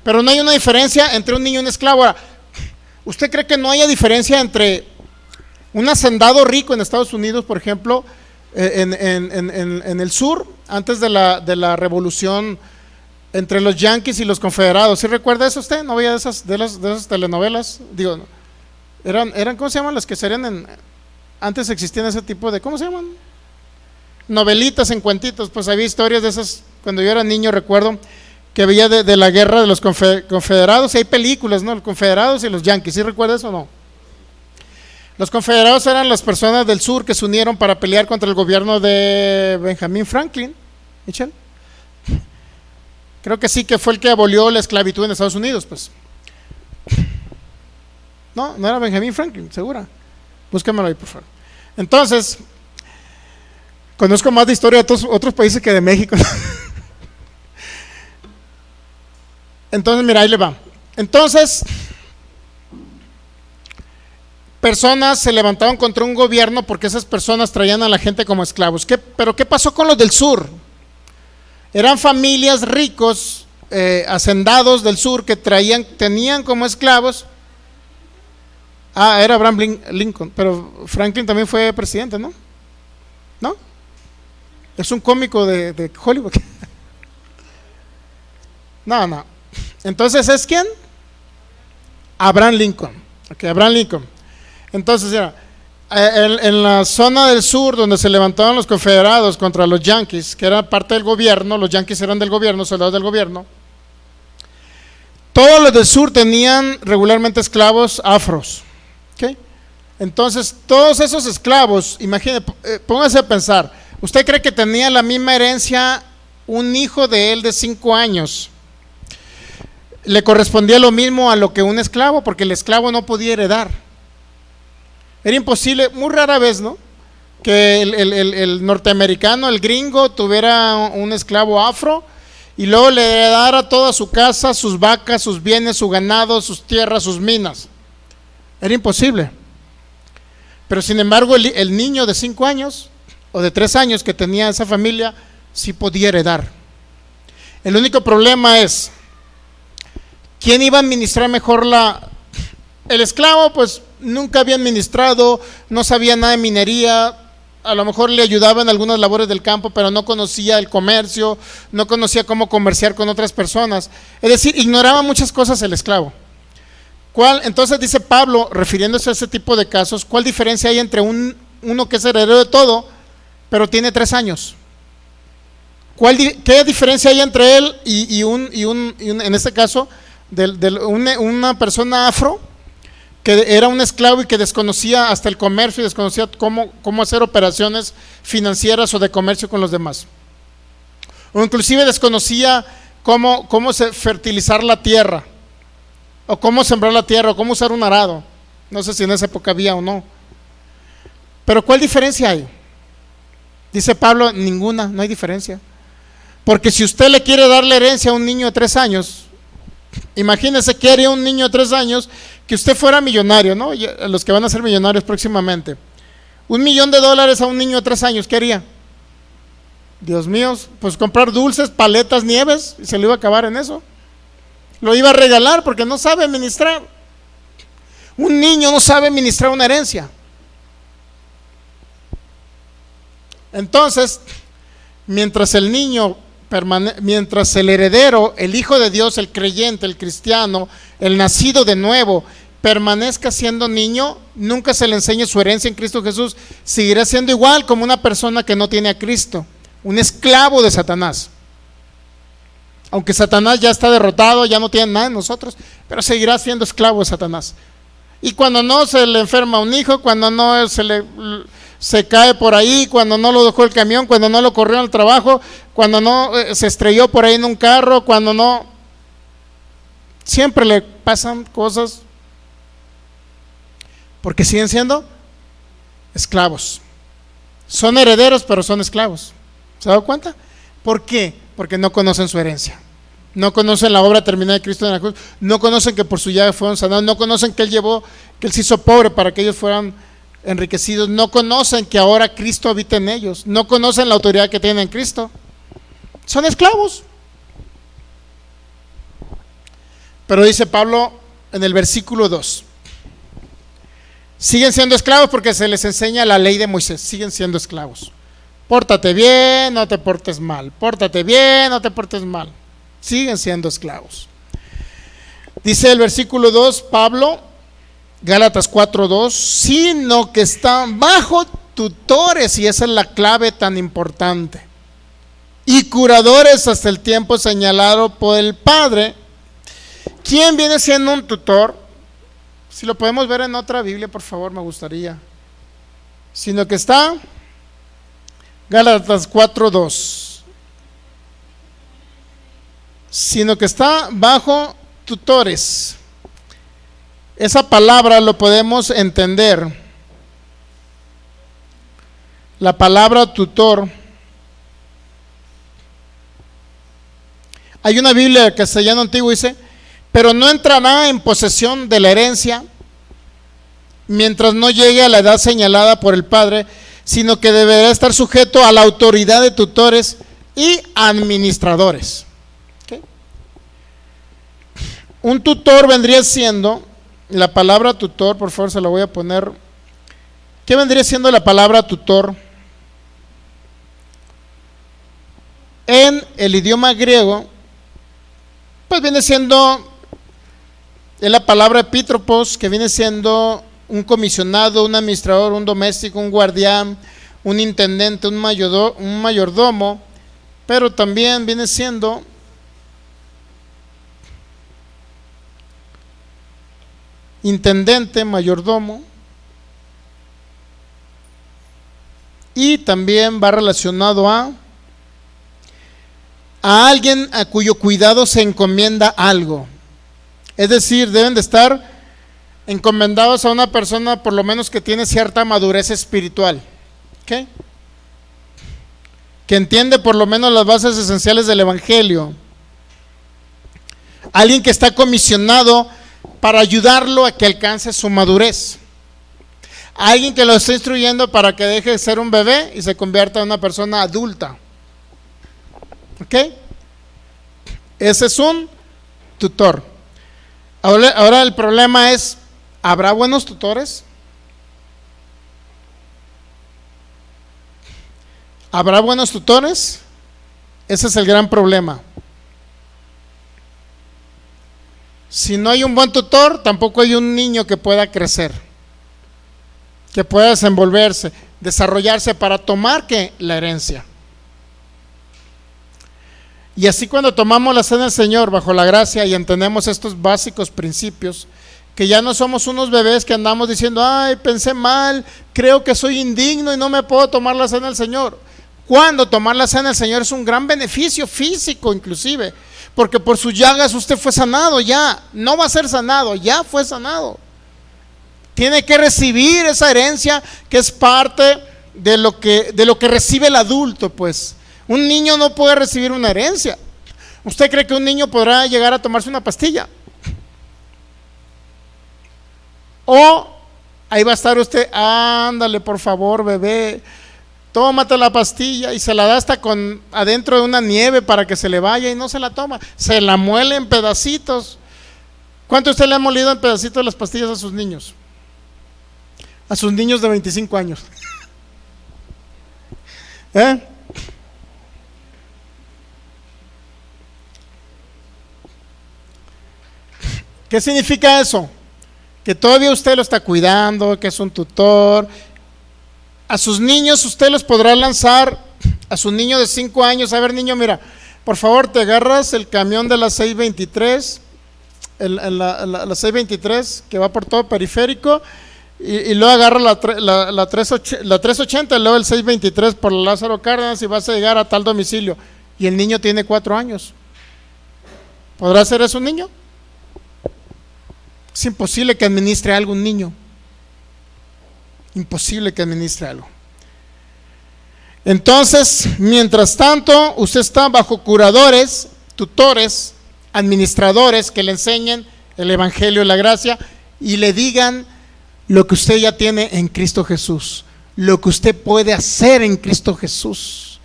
pero no hay una diferencia entre un niño y un esclavo. Ahora, ¿usted cree que no haya diferencia entre un hacendado rico en Estados Unidos, por ejemplo, en el sur, antes de la revolución entre los yanquis y los confederados? ¿Sí recuerda eso usted? ¿No veía de esas telenovelas? Digo, eran ¿cómo se llaman las que serían antes existían ese tipo de, ¿cómo se llaman? Novelitas en cuentitos. Pues había historias de esas cuando yo era niño, recuerdo que veía de la guerra de los confederados, y hay películas, ¿no? Los confederados y los yanquis, ¿sí recuerda eso o no? Los confederados eran las personas del sur que se unieron para pelear contra el gobierno de Benjamin Franklin. ¿Michel? Creo que sí, que fue el que abolió la esclavitud en Estados Unidos, pues. No era Benjamin Franklin, segura. Búscamelo ahí, por favor. Entonces, conozco más de historia de otros países que de México. Entonces, mira, ahí le va. Entonces, personas se levantaron contra un gobierno porque esas personas traían a la gente como esclavos. ¿Pero qué pasó con los del sur? Eran familias ricos, hacendados del sur que tenían como esclavos. Era Abraham Lincoln, pero Franklin también fue presidente, ¿no? ¿No? Es un cómico de Hollywood. No. Entonces, ¿es quién? Abraham Lincoln. Okay, Abraham Lincoln. Entonces, en la zona del sur donde se levantaron los confederados contra los yanquis, que era parte del gobierno, los yanquis eran del gobierno, soldados del gobierno, todos los del sur tenían regularmente esclavos afros. ¿Okay? Entonces, todos esos esclavos, imagínate, póngase a pensar, ¿usted cree que tenía la misma herencia un hijo de él de 5 años? ¿Le correspondía lo mismo a lo que un esclavo? Porque el esclavo no podía heredar. Era imposible, muy rara vez, ¿no? Que el norteamericano, el gringo, tuviera un esclavo afro y luego le heredara toda su casa, sus vacas, sus bienes, su ganado, sus tierras, sus minas. Era imposible. Pero sin embargo, el niño de 5 años o de 3 años que tenía esa familia sí podía heredar. El único problema es, ¿quién iba a administrar mejor el esclavo? Pues nunca había administrado, no sabía nada de minería, a lo mejor le ayudaba en algunas labores del campo, pero no conocía el comercio, no conocía cómo comerciar con otras personas. Es decir, ignoraba muchas cosas el esclavo. Entonces dice Pablo, refiriéndose a ese tipo de casos, ¿cuál diferencia hay entre uno que es heredero de todo, pero tiene 3 años? ¿Qué diferencia hay entre él y en este caso, una persona afro que era un esclavo y que desconocía hasta el comercio y desconocía cómo hacer operaciones financieras o de comercio con los demás? O inclusive desconocía cómo fertilizar la tierra, o cómo sembrar la tierra, o cómo usar un arado. No sé si en esa época había o no. Pero ¿cuál diferencia hay? Dice Pablo, ninguna, no hay diferencia. Porque si usted le quiere dar la herencia a un niño de 3 años, imagínese qué haría un niño de 3 años que usted fuera millonario, ¿no? Los que van a ser millonarios próximamente. $1,000,000 a un niño de 3 años, ¿qué haría? Dios mío, pues comprar dulces, paletas, nieves, y se lo iba a acabar en eso. Lo iba a regalar porque no sabe administrar. Un niño no sabe administrar una herencia. Entonces, mientras el heredero, el hijo de Dios, el creyente, el cristiano, el nacido de nuevo, permanezca siendo niño, nunca se le enseñe su herencia en Cristo Jesús, seguirá siendo igual como una persona que no tiene a Cristo, un esclavo de Satanás. Aunque Satanás ya está derrotado, ya no tiene nada en nosotros, pero seguirá siendo esclavo de Satanás. Y cuando no se le enferma un hijo, cuando no se cae por ahí, cuando no lo dejó el camión, cuando no lo corrió al trabajo, cuando no se estrelló por ahí en un carro, cuando no, siempre le pasan cosas, porque siguen siendo esclavos. Son herederos, pero son esclavos. ¿Se ha dado cuenta? ¿Por qué? Porque no conocen su herencia. No conocen la obra terminada de Cristo en la cruz. No conocen que por su llaga fueron sanados. No conocen que Él se hizo pobre para que ellos fueran enriquecidos. No conocen que ahora Cristo habita en ellos. No conocen la autoridad que tienen en Cristo. Son esclavos. Pero dice Pablo en el versículo 2, siguen siendo esclavos porque se les enseña la ley de Moisés. Siguen siendo esclavos. Pórtate bien, no te portes mal. Pórtate bien, no te portes mal. Siguen siendo esclavos. Dice el versículo 2, Pablo, Gálatas 4:2, sino que están bajo tutores, y esa es la clave tan importante, y curadores hasta el tiempo señalado por el Padre. ¿Quién viene siendo un tutor? Si lo podemos ver en otra Biblia, por favor, me gustaría. Sino que está, Gálatas 4:2, sino que está bajo tutores. Esa palabra lo podemos entender. La palabra tutor. Hay una Biblia castellano antiguo, dice, pero no entrará en posesión de la herencia mientras no llegue a la edad señalada por el Padre, sino que deberá estar sujeto a la autoridad de tutores y administradores. ¿Okay? Un tutor vendría siendo, la palabra tutor, por favor se la voy a poner. ¿Qué vendría siendo la palabra tutor? En el idioma griego, pues viene siendo, es la palabra epítropos, que viene siendo un comisionado, un administrador, un doméstico, un guardián, un intendente, un mayordomo, pero también viene siendo intendente, mayordomo, y también va relacionado a alguien a cuyo cuidado se encomienda algo. Es decir, deben de estar encomendados a una persona por lo menos que tiene cierta madurez espiritual, ¿okay? Que entiende por lo menos las bases esenciales del Evangelio. Alguien que está comisionado para ayudarlo a que alcance su madurez. Alguien que lo está instruyendo para que deje de ser un bebé y se convierta en una persona adulta. ¿Ok? Ese es un tutor. Ahora el problema es, ¿habrá buenos tutores? ¿Habrá buenos tutores? Ese es el gran problema. Si no hay un buen tutor, tampoco hay un niño que pueda crecer, que pueda desenvolverse, desarrollarse para tomar la herencia. Y así cuando tomamos la cena del Señor bajo la gracia y entendemos estos básicos principios, que ya no somos unos bebés que andamos diciendo, ay, pensé mal, creo que soy indigno y no me puedo tomar la cena del Señor. Cuando tomar la cena del Señor es un gran beneficio físico inclusive, porque por sus llagas usted fue sanado ya, no va a ser sanado, ya fue sanado. Tiene que recibir esa herencia que es parte de lo que recibe el adulto, pues. Un niño no puede recibir una herencia. ¿Usted cree que un niño podrá llegar a tomarse una pastilla? O ahí va a estar usted, ándale por favor bebé, tómate la pastilla, y se la da hasta adentro de una nieve para que se le vaya, y no se la toma, se la muele en pedacitos. ¿Cuánto usted le ha molido en pedacitos las pastillas a sus niños? A sus niños de 25 años. ¿Eh? ¿Qué significa eso? Que todavía usted lo está cuidando, que es un tutor. A sus niños usted los podrá lanzar, a su niño de 5 años, a ver niño, mira, por favor te agarras el camión de la 623, la 623 que va por todo periférico, y luego agarra la 380, y luego el 623 por Lázaro Cárdenas, y vas a llegar a tal domicilio, y el niño tiene 4 años. ¿Podrá hacer eso un niño? Es imposible que administre algo un niño. Imposible que administre algo. Entonces, mientras tanto, usted está bajo curadores, tutores, administradores que le enseñen el Evangelio y la gracia y le digan lo que usted ya tiene en Cristo Jesús, lo que usted puede hacer en Cristo Jesús.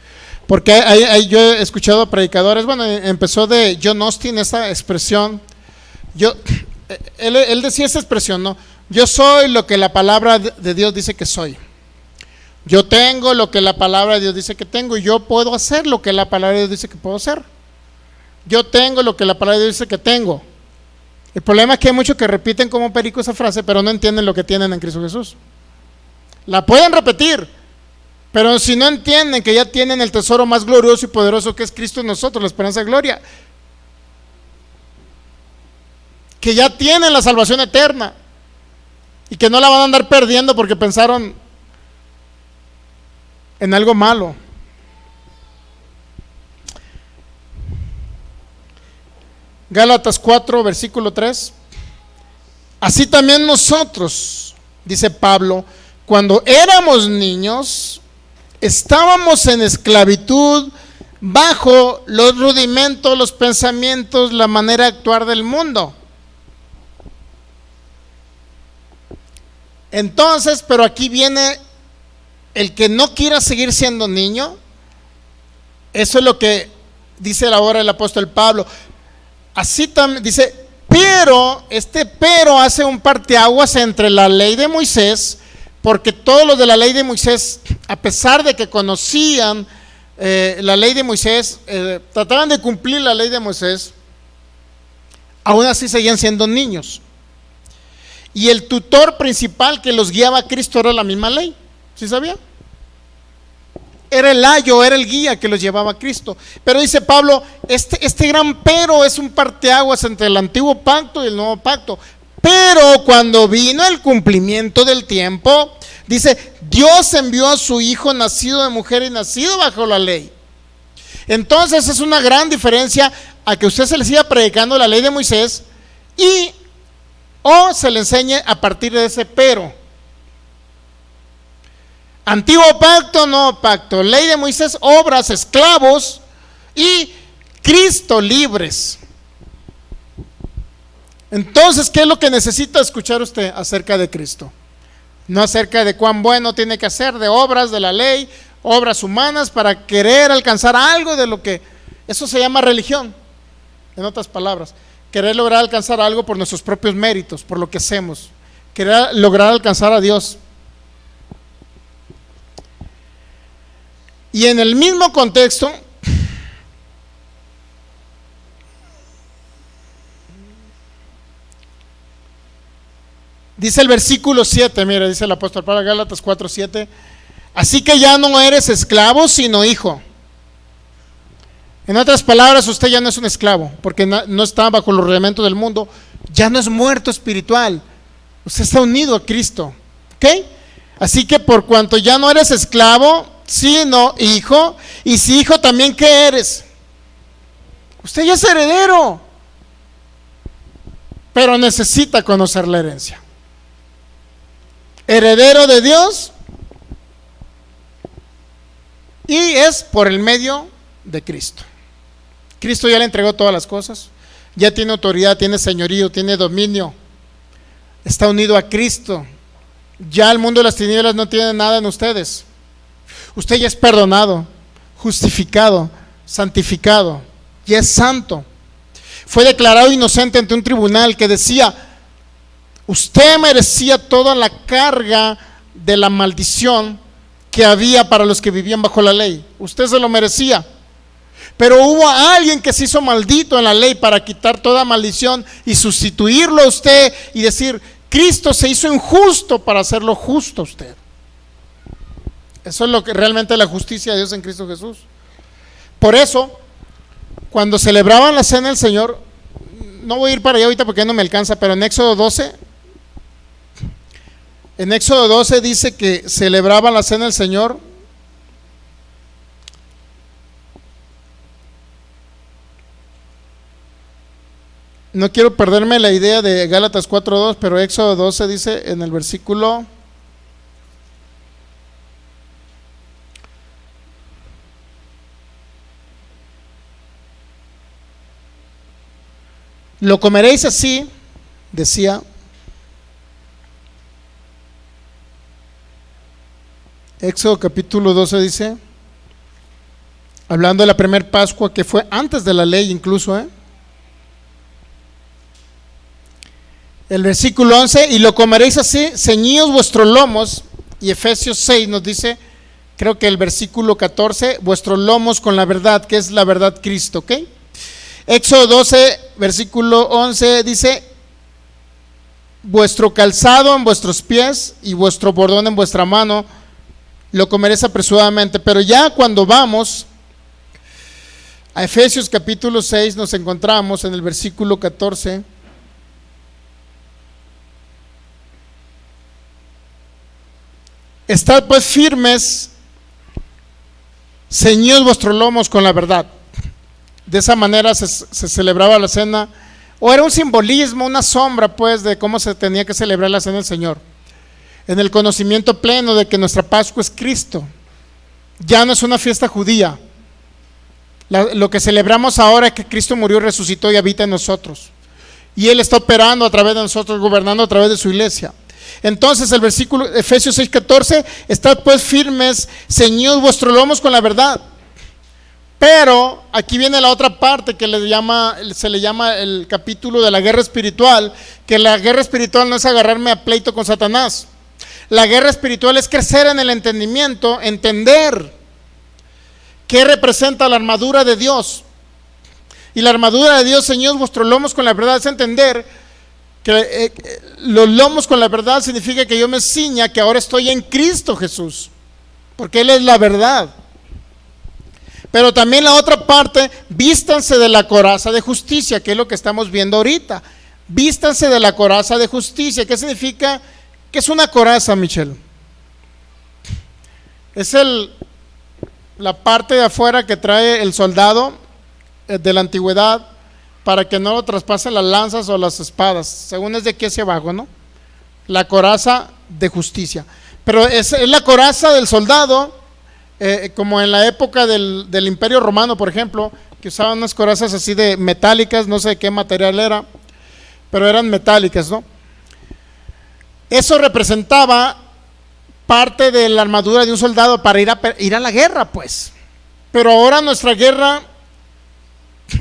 Porque yo he escuchado a predicadores, bueno, empezó de John Austin esa expresión, él decía esa expresión, ¿no? Yo soy lo que la palabra de Dios dice que soy. Yo tengo lo que la palabra de Dios dice que tengo y yo puedo hacer lo que la palabra de Dios dice que puedo hacer. Yo tengo lo que la palabra de Dios dice que tengo. El problema es que hay muchos que repiten como perico esa frase, pero no entienden lo que tienen en Cristo Jesús. La pueden repetir, pero si no entienden que ya tienen el tesoro más glorioso y poderoso que es Cristo en nosotros, la esperanza de gloria, que ya tienen la salvación eterna y que no la van a andar perdiendo porque pensaron en algo malo. Gálatas 4, versículo 3. Así también nosotros, dice Pablo, cuando éramos niños, estábamos en esclavitud bajo los rudimentos, los pensamientos, la manera de actuar del mundo. Entonces, pero aquí viene el que no quiera seguir siendo niño. Eso es lo que dice ahora el apóstol Pablo. Así también dice, pero hace un parteaguas entre la ley de Moisés, porque todos los de la ley de Moisés, a pesar de que conocían la ley de Moisés, trataban de cumplir la ley de Moisés, aún así seguían siendo niños. Y el tutor principal que los guiaba a Cristo era la misma ley. ¿Sí sabía? Era el ayo, era el guía que los llevaba a Cristo. Pero dice Pablo, este gran pero es un parteaguas entre el antiguo pacto y el nuevo pacto. Pero cuando vino el cumplimiento del tiempo, dice, Dios envió a su hijo nacido de mujer y nacido bajo la ley. Entonces es una gran diferencia a que usted se le siga predicando la ley de Moisés o se le enseñe a partir de ese pero. Antiguo pacto, nuevo pacto, ley de Moisés, obras, esclavos y Cristo libres. Entonces, ¿qué es lo que necesita escuchar usted acerca de Cristo? No acerca de cuán bueno tiene que hacer, de obras de la ley, obras humanas para querer alcanzar algo de lo que, eso se llama religión, en otras palabras, querer lograr alcanzar algo por nuestros propios méritos, por lo que hacemos, querer lograr alcanzar a Dios. Y en el mismo contexto, dice el versículo 7, mira, dice el apóstol Pablo, Gálatas 4, 7, así que ya no eres esclavo, sino hijo. En otras palabras, usted ya no es un esclavo, porque no está bajo los rudimentos del mundo, ya no es muerto espiritual, usted está unido a Cristo, ¿ok? Así que por cuanto ya no eres esclavo, sino hijo, y si hijo también, ¿qué eres? Usted ya es heredero, pero necesita conocer la herencia. Heredero de Dios, y es por el medio de Cristo. Cristo ya le entregó todas las cosas, ya tiene autoridad, tiene señorío, tiene dominio, está unido a Cristo. Ya el mundo de las tinieblas no tiene nada en ustedes. Usted ya es perdonado, justificado, santificado, ya es santo. Fue declarado inocente ante un tribunal que decía, usted merecía toda la carga de la maldición que había para los que vivían bajo la ley. Usted se lo merecía. Pero hubo alguien que se hizo maldito en la ley para quitar toda maldición y sustituirlo a usted y decir, Cristo se hizo injusto para hacerlo justo a usted. Eso es lo que realmente es la justicia de Dios en Cristo Jesús. Por eso, cuando celebraban la cena del Señor, no voy a ir para allá ahorita porque no me alcanza, pero en Éxodo 12 dice que celebraban la cena del Señor no quiero perderme la idea de Gálatas 4:2, pero Éxodo 12 dice en el versículo Lo comeréis así, decía. Éxodo capítulo 12 dice, hablando de la primera Pascua, que fue antes de la ley incluso, el versículo 11, y lo comeréis así, ceñidos vuestros lomos. Y Efesios 6 nos dice, creo que el versículo 14, vuestros lomos con la verdad, que es la verdad Cristo, ¿ok? Éxodo 12, versículo 11 dice, vuestro calzado en vuestros pies y vuestro bordón en vuestra mano, lo comeréis apresuradamente. Pero ya cuando vamos a Efesios capítulo 6, nos encontramos en el versículo 14. Estad pues firmes, ceñidos vuestros lomos con la verdad. De esa manera se celebraba la cena, o era un simbolismo, una sombra pues de cómo se tenía que celebrar la cena del Señor, en el conocimiento pleno de que nuestra Pascua es Cristo. Ya no es una fiesta judía. Lo que celebramos ahora es que Cristo murió, resucitó y habita en nosotros, y Él está operando a través de nosotros, gobernando a través de su iglesia. Entonces el versículo Efesios 6:14, estad pues firmes, ceñidos vuestros lomos con la verdad. Pero aquí viene la otra parte que se le llama el capítulo de la guerra espiritual, que la guerra espiritual no es agarrarme a pleito con Satanás. La guerra espiritual es crecer en el entendimiento, entender qué representa la armadura de Dios. Y la armadura de Dios, ceñidos vuestros lomos con la verdad, es entender que los lomos con la verdad significa que yo me ciña, que ahora estoy en Cristo Jesús, porque Él es la verdad. Pero también la otra parte, vístanse de la coraza de justicia, que es lo que estamos viendo ahorita. Vístanse de la coraza de justicia. ¿Qué significa? ¿Qué es una coraza, Michelle? Es la parte de afuera que trae el soldado de la antigüedad para que no lo traspasen las lanzas o las espadas, según es de aquí hacia abajo, ¿no? La coraza de justicia. Pero es la coraza del soldado, como en la época del Imperio Romano, por ejemplo, que usaban unas corazas así de metálicas, no sé qué material era, pero eran metálicas, ¿no? Eso representaba parte de la armadura de un soldado para ir a la guerra, pues. Pero ahora nuestra guerra,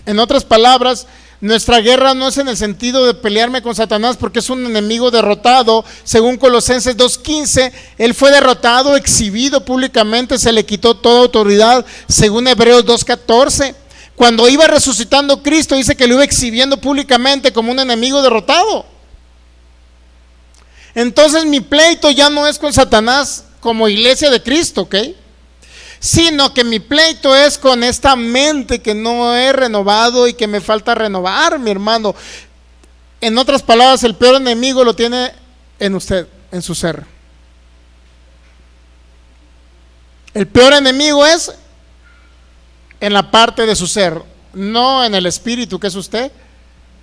en otras palabras, nuestra guerra no es en el sentido de pelearme con Satanás, porque es un enemigo derrotado. Según Colosenses 2:15, él fue derrotado, exhibido públicamente, se le quitó toda autoridad. Según Hebreos 2:14, cuando iba resucitando Cristo, dice que lo iba exhibiendo públicamente como un enemigo derrotado. Entonces mi pleito ya no es con Satanás como iglesia de Cristo, ¿ok? Sino que mi pleito es con esta mente que no he renovado y que me falta renovar, mi hermano. En otras palabras, el peor enemigo lo tiene en usted, en su ser. El peor enemigo es en la parte de su ser, no en el espíritu que es usted,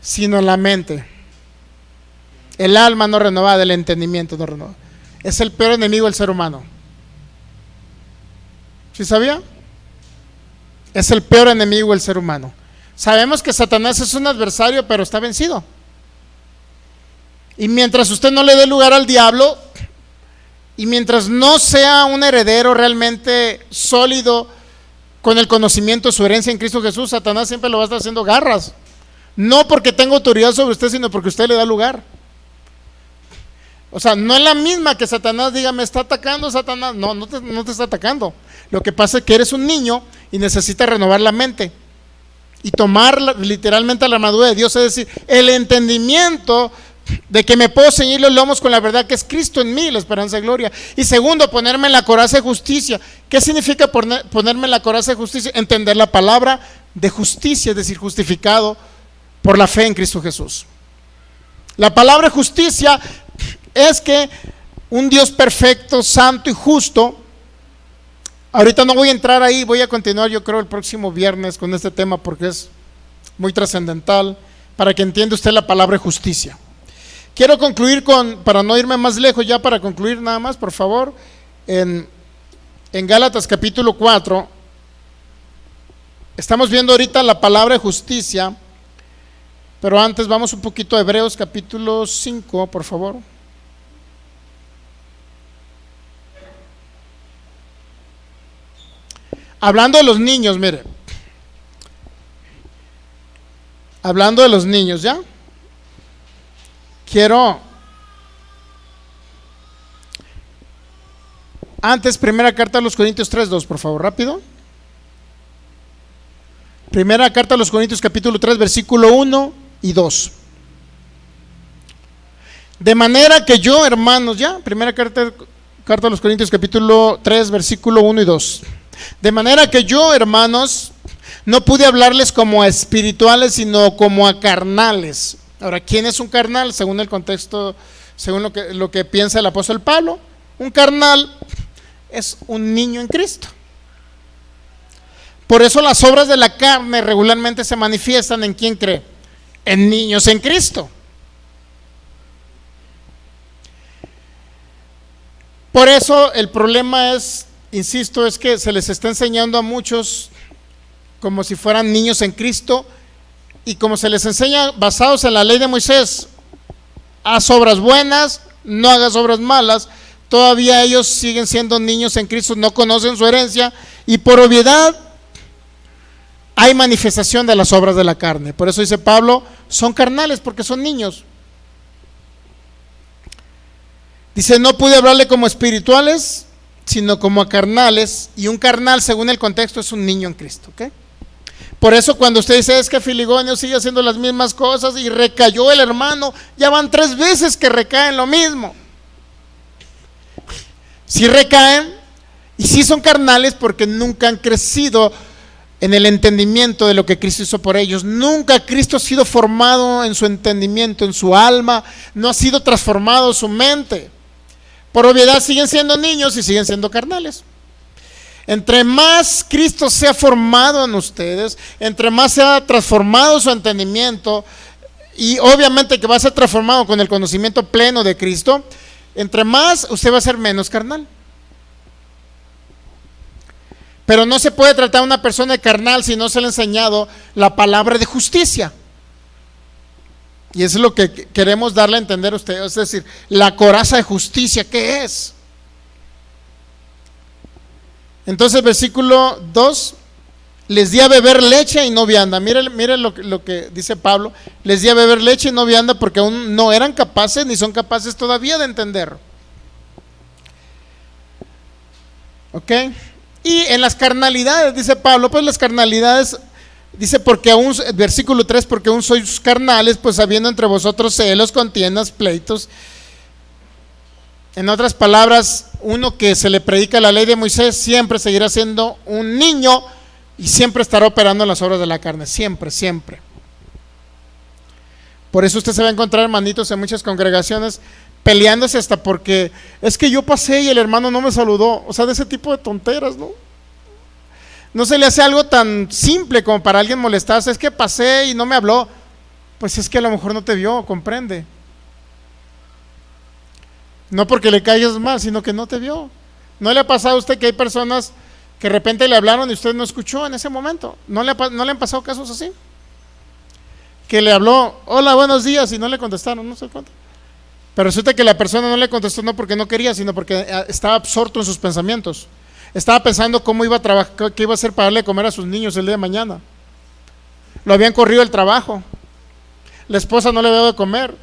sino en la mente. El alma no renovada, el entendimiento no renovado. Es el peor enemigo del ser humano. ¿Sí sabía? Es el peor enemigo del ser humano. Sabemos que Satanás es un adversario, pero está vencido. Y mientras usted no le dé lugar al diablo, y mientras no sea un heredero realmente sólido con el conocimiento de su herencia en Cristo Jesús, Satanás siempre lo va a estar haciendo garras. No porque tenga autoridad sobre usted, sino porque usted le da lugar. O sea, no es la misma que Satanás diga, me está atacando Satanás. No te está atacando. Lo que pasa es que eres un niño y necesitas renovar la mente y tomar literalmente la armadura de Dios, es decir, el entendimiento de que me puedo ceñir los lomos con la verdad que es Cristo en mí, la esperanza de gloria. Y segundo, ponerme en la coraza de justicia. ¿Qué significa ponerme en la coraza de justicia? Entender la palabra de justicia, es decir, justificado por la fe en Cristo Jesús. La palabra justicia es que un Dios perfecto, santo y justo. Ahorita no voy a entrar ahí, voy a continuar yo creo el próximo viernes con este tema porque es muy trascendental para que entienda usted la palabra justicia. Quiero concluir para no irme más lejos, ya para concluir nada más, por favor, en Gálatas capítulo 4, estamos viendo ahorita la palabra justicia Pero antes vamos un poquito a Hebreos capítulo 5, por favor. Hablando de los niños, mire. Hablando de los niños, ¿ya? Quiero antes, primera carta a los Corintios 3:2, por favor, rápido. Primera carta a los Corintios capítulo 3, versículo 1 y 2. De manera que yo, hermanos, ya, primera carta a los Corintios capítulo 3, versículo 1 y 2. De manera que yo, hermanos, no pude hablarles como a espirituales, sino como a carnales. Ahora, ¿quién es un carnal? Según el contexto, según lo que piensa el apóstol Pablo, un carnal es un niño en Cristo. Por eso las obras de la carne regularmente se manifiestan en ¿quién cree? En niños en Cristo. Por eso el problema es, insisto, es que se les está enseñando a muchos como si fueran niños en Cristo, y como se les enseña basados en la ley de Moisés, haz obras buenas, no hagas obras malas, todavía ellos siguen siendo niños en Cristo, no conocen su herencia, y por obviedad hay manifestación de las obras de la carne. Por eso dice Pablo, son carnales porque son niños. Dice, no pude hablarle como espirituales, sino como a carnales, y un carnal, según el contexto, es un niño en Cristo, ¿ok? Por eso cuando usted dice, es que Filigonio sigue haciendo las mismas cosas y recayó el hermano, ya van 3 veces que recaen lo mismo. Sí recaen, y sí son carnales porque nunca han crecido en el entendimiento de lo que Cristo hizo por ellos. Nunca Cristo ha sido formado en su entendimiento, en su alma, no ha sido transformado su mente. Por obviedad siguen siendo niños y siguen siendo carnales. Entre más Cristo sea formado en ustedes, entre más sea transformado su entendimiento, y obviamente que va a ser transformado con el conocimiento pleno de Cristo, entre más usted va a ser menos carnal. Pero no se puede tratar a una persona de carnal si no se le ha enseñado la palabra de justicia. Y eso es lo que queremos darle a entender a ustedes, es decir, la coraza de justicia, ¿qué es? Entonces, versículo 2, les di a beber leche y no vianda. Mire lo que dice Pablo, les di a beber leche y no vianda porque aún no eran capaces ni son capaces todavía de entender. ¿Ok? Y en las carnalidades, dice Pablo, pues las carnalidades, dice porque aún, versículo 3, porque aún sois carnales, pues habiendo entre vosotros celos, contiendas, pleitos. En otras palabras, uno que se le predica la ley de Moisés siempre seguirá siendo un niño y siempre estará operando en las obras de la carne, siempre, siempre. Por eso usted se va a encontrar, hermanitos, en muchas congregaciones peleándose hasta porque es que yo pasé y el hermano no me saludó. O sea, de ese tipo de tonteras, ¿no? No se le hace algo tan simple como para alguien molestarse. Es que pasé y no me habló. Pues es que a lo mejor no te vio, comprende. No porque le caigas mal, sino que no te vio. ¿No le ha pasado a usted que hay personas que de repente le hablaron y usted no escuchó en ese momento? ¿No le han pasado casos así? Que le habló, hola, buenos días, y no le contestaron, no sé cuánto. Pero resulta que la persona no le contestó no porque no quería, sino porque estaba absorto en sus pensamientos. Estaba pensando cómo iba a trabajar, qué iba a hacer para darle de comer a sus niños el día de mañana. Lo habían corrido del trabajo. La esposa no le había dado de comer.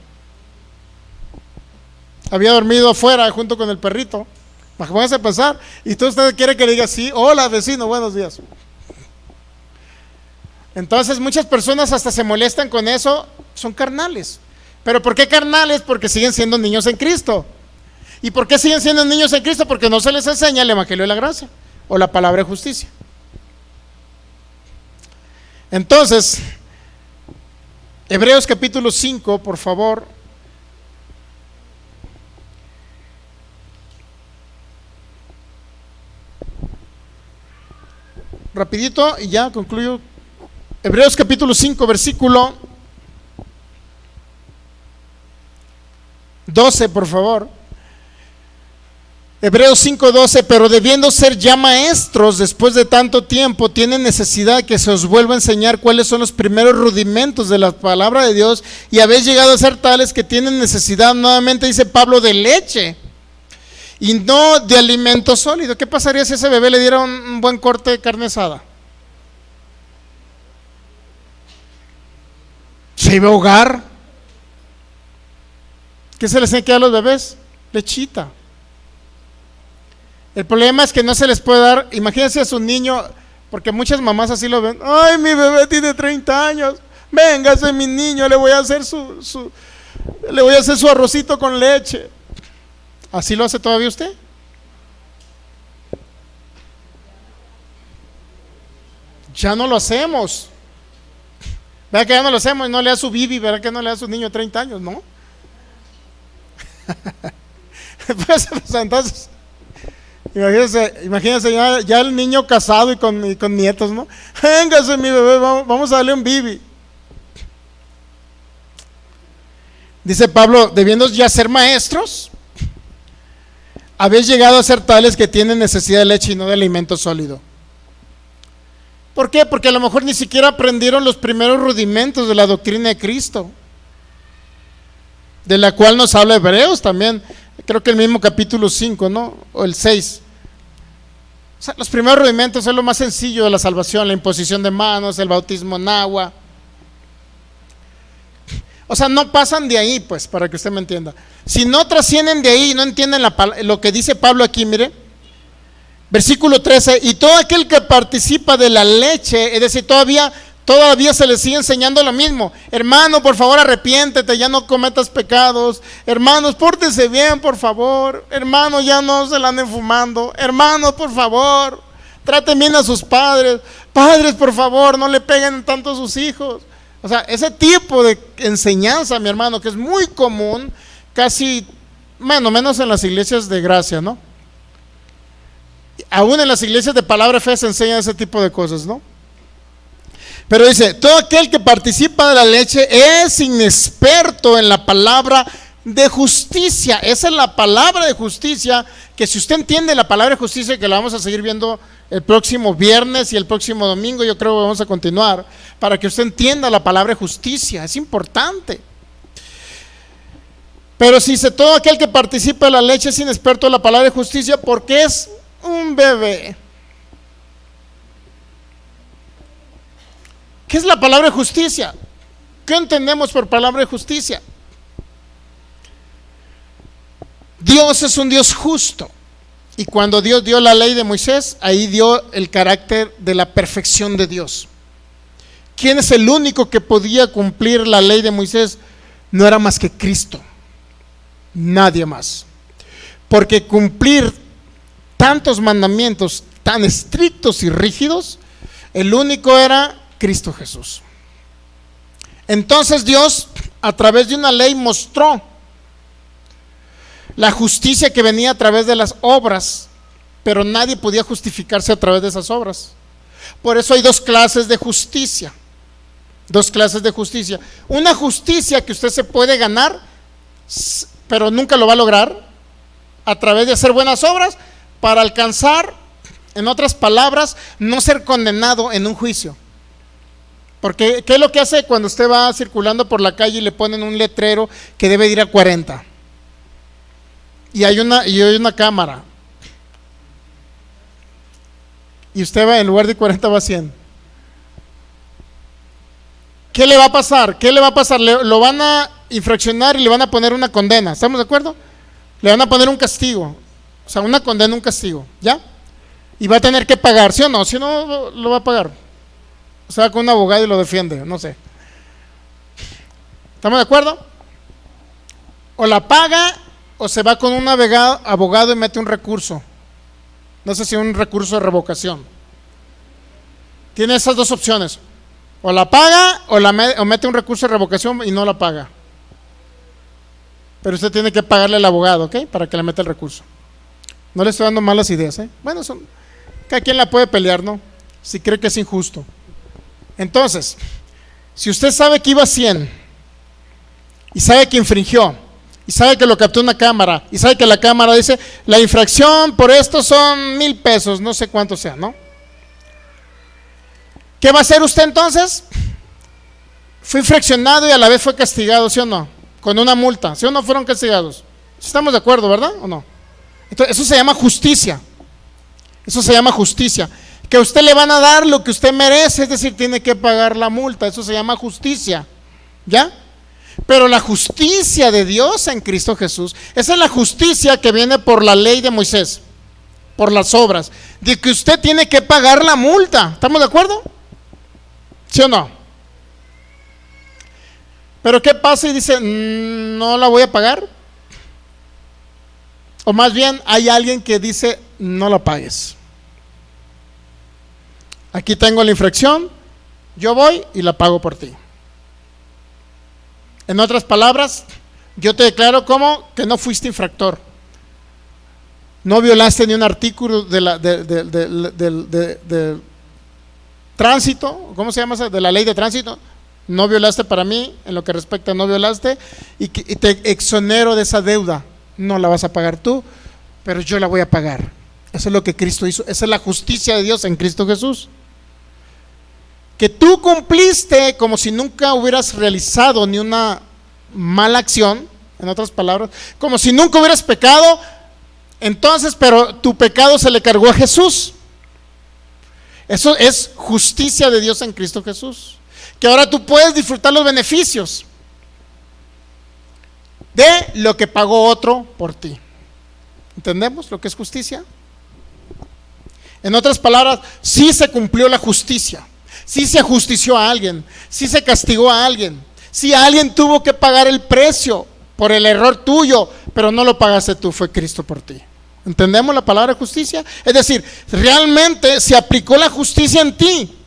Había dormido afuera junto con el perrito. Póngase a pensar. Y todo usted quiere que le diga, sí, hola vecino, buenos días. Entonces muchas personas hasta se molestan con eso, son carnales. ¿Pero por qué carnales? Porque siguen siendo niños en Cristo. ¿Y por qué siguen siendo niños en Cristo? Porque no se les enseña el evangelio de la gracia o la palabra de justicia. Entonces, Hebreos capítulo 5, por favor. Rapidito y ya concluyo. Hebreos capítulo 5, versículo 12, por favor. Hebreos 5:12, pero debiendo ser ya maestros después de tanto tiempo, tienen necesidad que se os vuelva a enseñar cuáles son los primeros rudimentos de la palabra de Dios, y habéis llegado a ser tales que tienen necesidad, nuevamente dice Pablo, de leche y no de alimento sólido. ¿Qué pasaría si a ese bebé le diera un buen corte de carne asada? ¿Se iba a ahogar? ¿Qué se les tiene que dar a los bebés? Lechita. El problema es que no se les puede dar. Imagínense a su niño, porque muchas mamás así lo ven. Ay, mi bebé tiene 30 años. Véngase mi niño, le voy a hacer su arrocito con leche. ¿Así lo hace todavía usted? Ya no lo hacemos. ¿Verdad que ya no lo hacemos? No le da su bibi, ¿verdad que no le da a su niño de 30 años? ¿No? Pues entonces, imagínense ya el niño casado y con nietos, ¿no? Véngase mi bebé, vamos a darle un bibi. Dice Pablo, debiendo ya ser maestros, habéis llegado a ser tales que tienen necesidad de leche y no de alimento sólido. ¿Por qué? Porque a lo mejor ni siquiera aprendieron los primeros rudimentos de la doctrina de Cristo, de la cual nos habla Hebreos también, creo que el mismo capítulo 5, ¿no? O el 6. O sea, los primeros rudimentos es lo más sencillo de la salvación, la imposición de manos, el bautismo en agua. O sea, no pasan de ahí, pues, para que usted me entienda. Si no trascienden de ahí y no entienden lo que dice Pablo aquí, mire, versículo 13, y todo aquel que participa de la leche, es decir, todavía se le sigue enseñando lo mismo. Hermano, por favor, arrepiéntete, ya no cometas pecados. Hermanos, pórtense bien, por favor. Hermanos, ya no se la anden fumando. Hermanos, por favor, traten bien a sus padres. Padres, por favor, no le peguen tanto a sus hijos. O sea, ese tipo de enseñanza, mi hermano, que es muy común, casi, bueno, menos en las iglesias de gracia, ¿no? Aún en las iglesias de palabra fe se enseña ese tipo de cosas, ¿no? Pero dice, todo aquel que participa de la leche es inexperto en la palabra de justicia. Esa es la palabra de justicia, que si usted entiende la palabra de justicia, que la vamos a seguir viendo el próximo viernes y el próximo domingo, yo creo que vamos a continuar, para que usted entienda la palabra de justicia, es importante. Pero si dice, todo aquel que participa de la leche es inexperto en la palabra de justicia, porque es un bebé. ¿Qué es la palabra de justicia? ¿Qué entendemos por palabra de justicia? Dios es un Dios justo, y cuando Dios dio la ley de Moisés, ahí dio el carácter de la perfección de Dios. ¿Quién es el único que podía cumplir la ley de Moisés? No era más que Cristo, nadie más, porque cumplir tantos mandamientos tan estrictos y rígidos, el único era Cristo Jesús. Entonces Dios, a través de una ley, mostró la justicia que venía a través de las obras, pero nadie podía justificarse a través de esas obras. Por eso hay dos clases de justicia. Dos clases de justicia. Una justicia que usted se puede ganar, pero nunca lo va a lograr, a través de hacer buenas obras, para alcanzar, en otras palabras, no ser condenado en un juicio. Porque ¿qué es lo que hace cuando usted va circulando por la calle y le ponen un letrero que debe ir a 40? Y hay una cámara, y usted va, en lugar de 40 va a 100. ¿Qué le va a pasar? ¿Qué le va a pasar? Lo van a infraccionar y le van a poner una condena. ¿Estamos de acuerdo? Le van a poner un castigo. O sea, una condena, un castigo, ¿ya? Y va a tener que pagar, ¿sí o no? Si no, lo va a pagar. O sea, con un abogado y lo defiende, no sé. ¿Estamos de acuerdo? O la paga, o se va con un abogado y mete un recurso. No sé si un recurso de revocación. Tiene esas dos opciones. O la paga o mete un recurso de revocación y no la paga. Pero usted tiene que pagarle al abogado, ¿ok? Para que le meta el recurso. No le estoy dando malas ideas, ¿eh? Bueno, cada quien la puede pelear, ¿no? Si cree que es injusto. Entonces, si usted sabe que iba a 100 y sabe que infringió, y sabe que lo captó una cámara, y sabe que la cámara dice, la infracción por esto son 1,000 pesos, no sé cuánto sea, ¿no? ¿Qué va a hacer usted entonces? Fue infraccionado y a la vez fue castigado, ¿sí o no? Con una multa, ¿sí o no fueron castigados? Estamos de acuerdo, ¿verdad? ¿O no? Entonces, eso se llama justicia. Eso se llama justicia. Que a usted le van a dar lo que usted merece, es decir, tiene que pagar la multa. Eso se llama justicia. ¿Ya? Pero la justicia de Dios en Cristo Jesús, esa es la justicia que viene por la ley de Moisés, por las obras, de que usted tiene que pagar la multa. ¿Estamos de acuerdo? ¿Sí o no? Pero ¿qué pasa y dice, no la voy a pagar? O más bien hay alguien que dice, no la pagues. Aquí tengo la infracción, yo voy y la pago por ti. En otras palabras, yo te declaro como que no fuiste infractor. No violaste ni un artículo de tránsito, ¿cómo se llama eso? De la ley de tránsito. No violaste para mí, en lo que respecta no violaste, y te exonero de esa deuda. No la vas a pagar tú, pero yo la voy a pagar. Eso es lo que Cristo hizo, esa es la justicia de Dios en Cristo Jesús. Que tú cumpliste como si nunca hubieras realizado ni una mala acción, en otras palabras, como si nunca hubieras pecado, entonces, pero tu pecado se le cargó a Jesús. Eso es justicia de Dios en Cristo Jesús. Que ahora tú puedes disfrutar los beneficios de lo que pagó otro por ti. ¿Entendemos lo que es justicia? En otras palabras, sí se cumplió la justicia, sí se ajustició a alguien, sí se castigó a alguien, sí alguien tuvo que pagar el precio por el error tuyo, pero no lo pagaste tú, fue Cristo por ti. ¿Entendemos la palabra justicia? Es decir, realmente se aplicó la justicia en ti.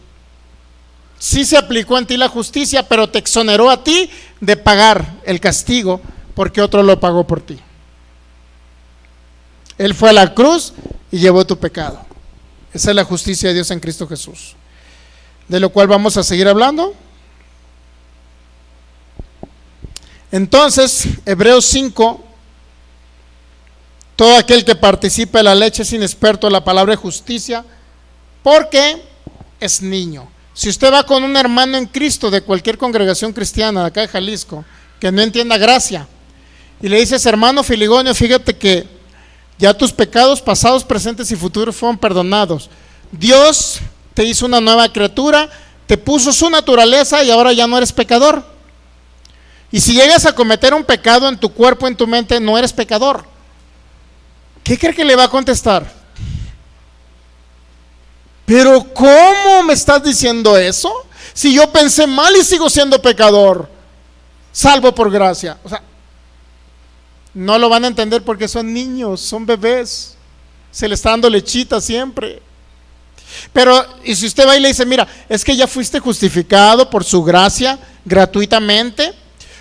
Sí se aplicó en ti la justicia, pero te exoneró a ti de pagar el castigo porque otro lo pagó por ti. Él fue a la cruz y llevó tu pecado. Esa es la justicia de Dios en Cristo Jesús, de lo cual vamos a seguir hablando. Entonces, Hebreos 5, todo aquel que participa de la leche es inexperto en la palabra de justicia porque es niño. Si usted va con un hermano en Cristo de cualquier congregación cristiana de acá de Jalisco, que no entienda gracia, y le dices, hermano Filigonio, fíjate que ya tus pecados pasados, presentes y futuros fueron perdonados. Dios te hizo una nueva criatura, te puso su naturaleza y ahora ya no eres pecador. Y si llegas a cometer un pecado en tu cuerpo, en tu mente, no eres pecador. ¿Qué cree que le va a contestar? Pero ¿cómo me estás diciendo eso? Si yo pensé mal y sigo siendo pecador, salvo por gracia. O sea, no lo van a entender porque son niños, son bebés, se le está dando lechita siempre. Pero, y si usted va y le dice, mira, es que ya fuiste justificado por su gracia gratuitamente.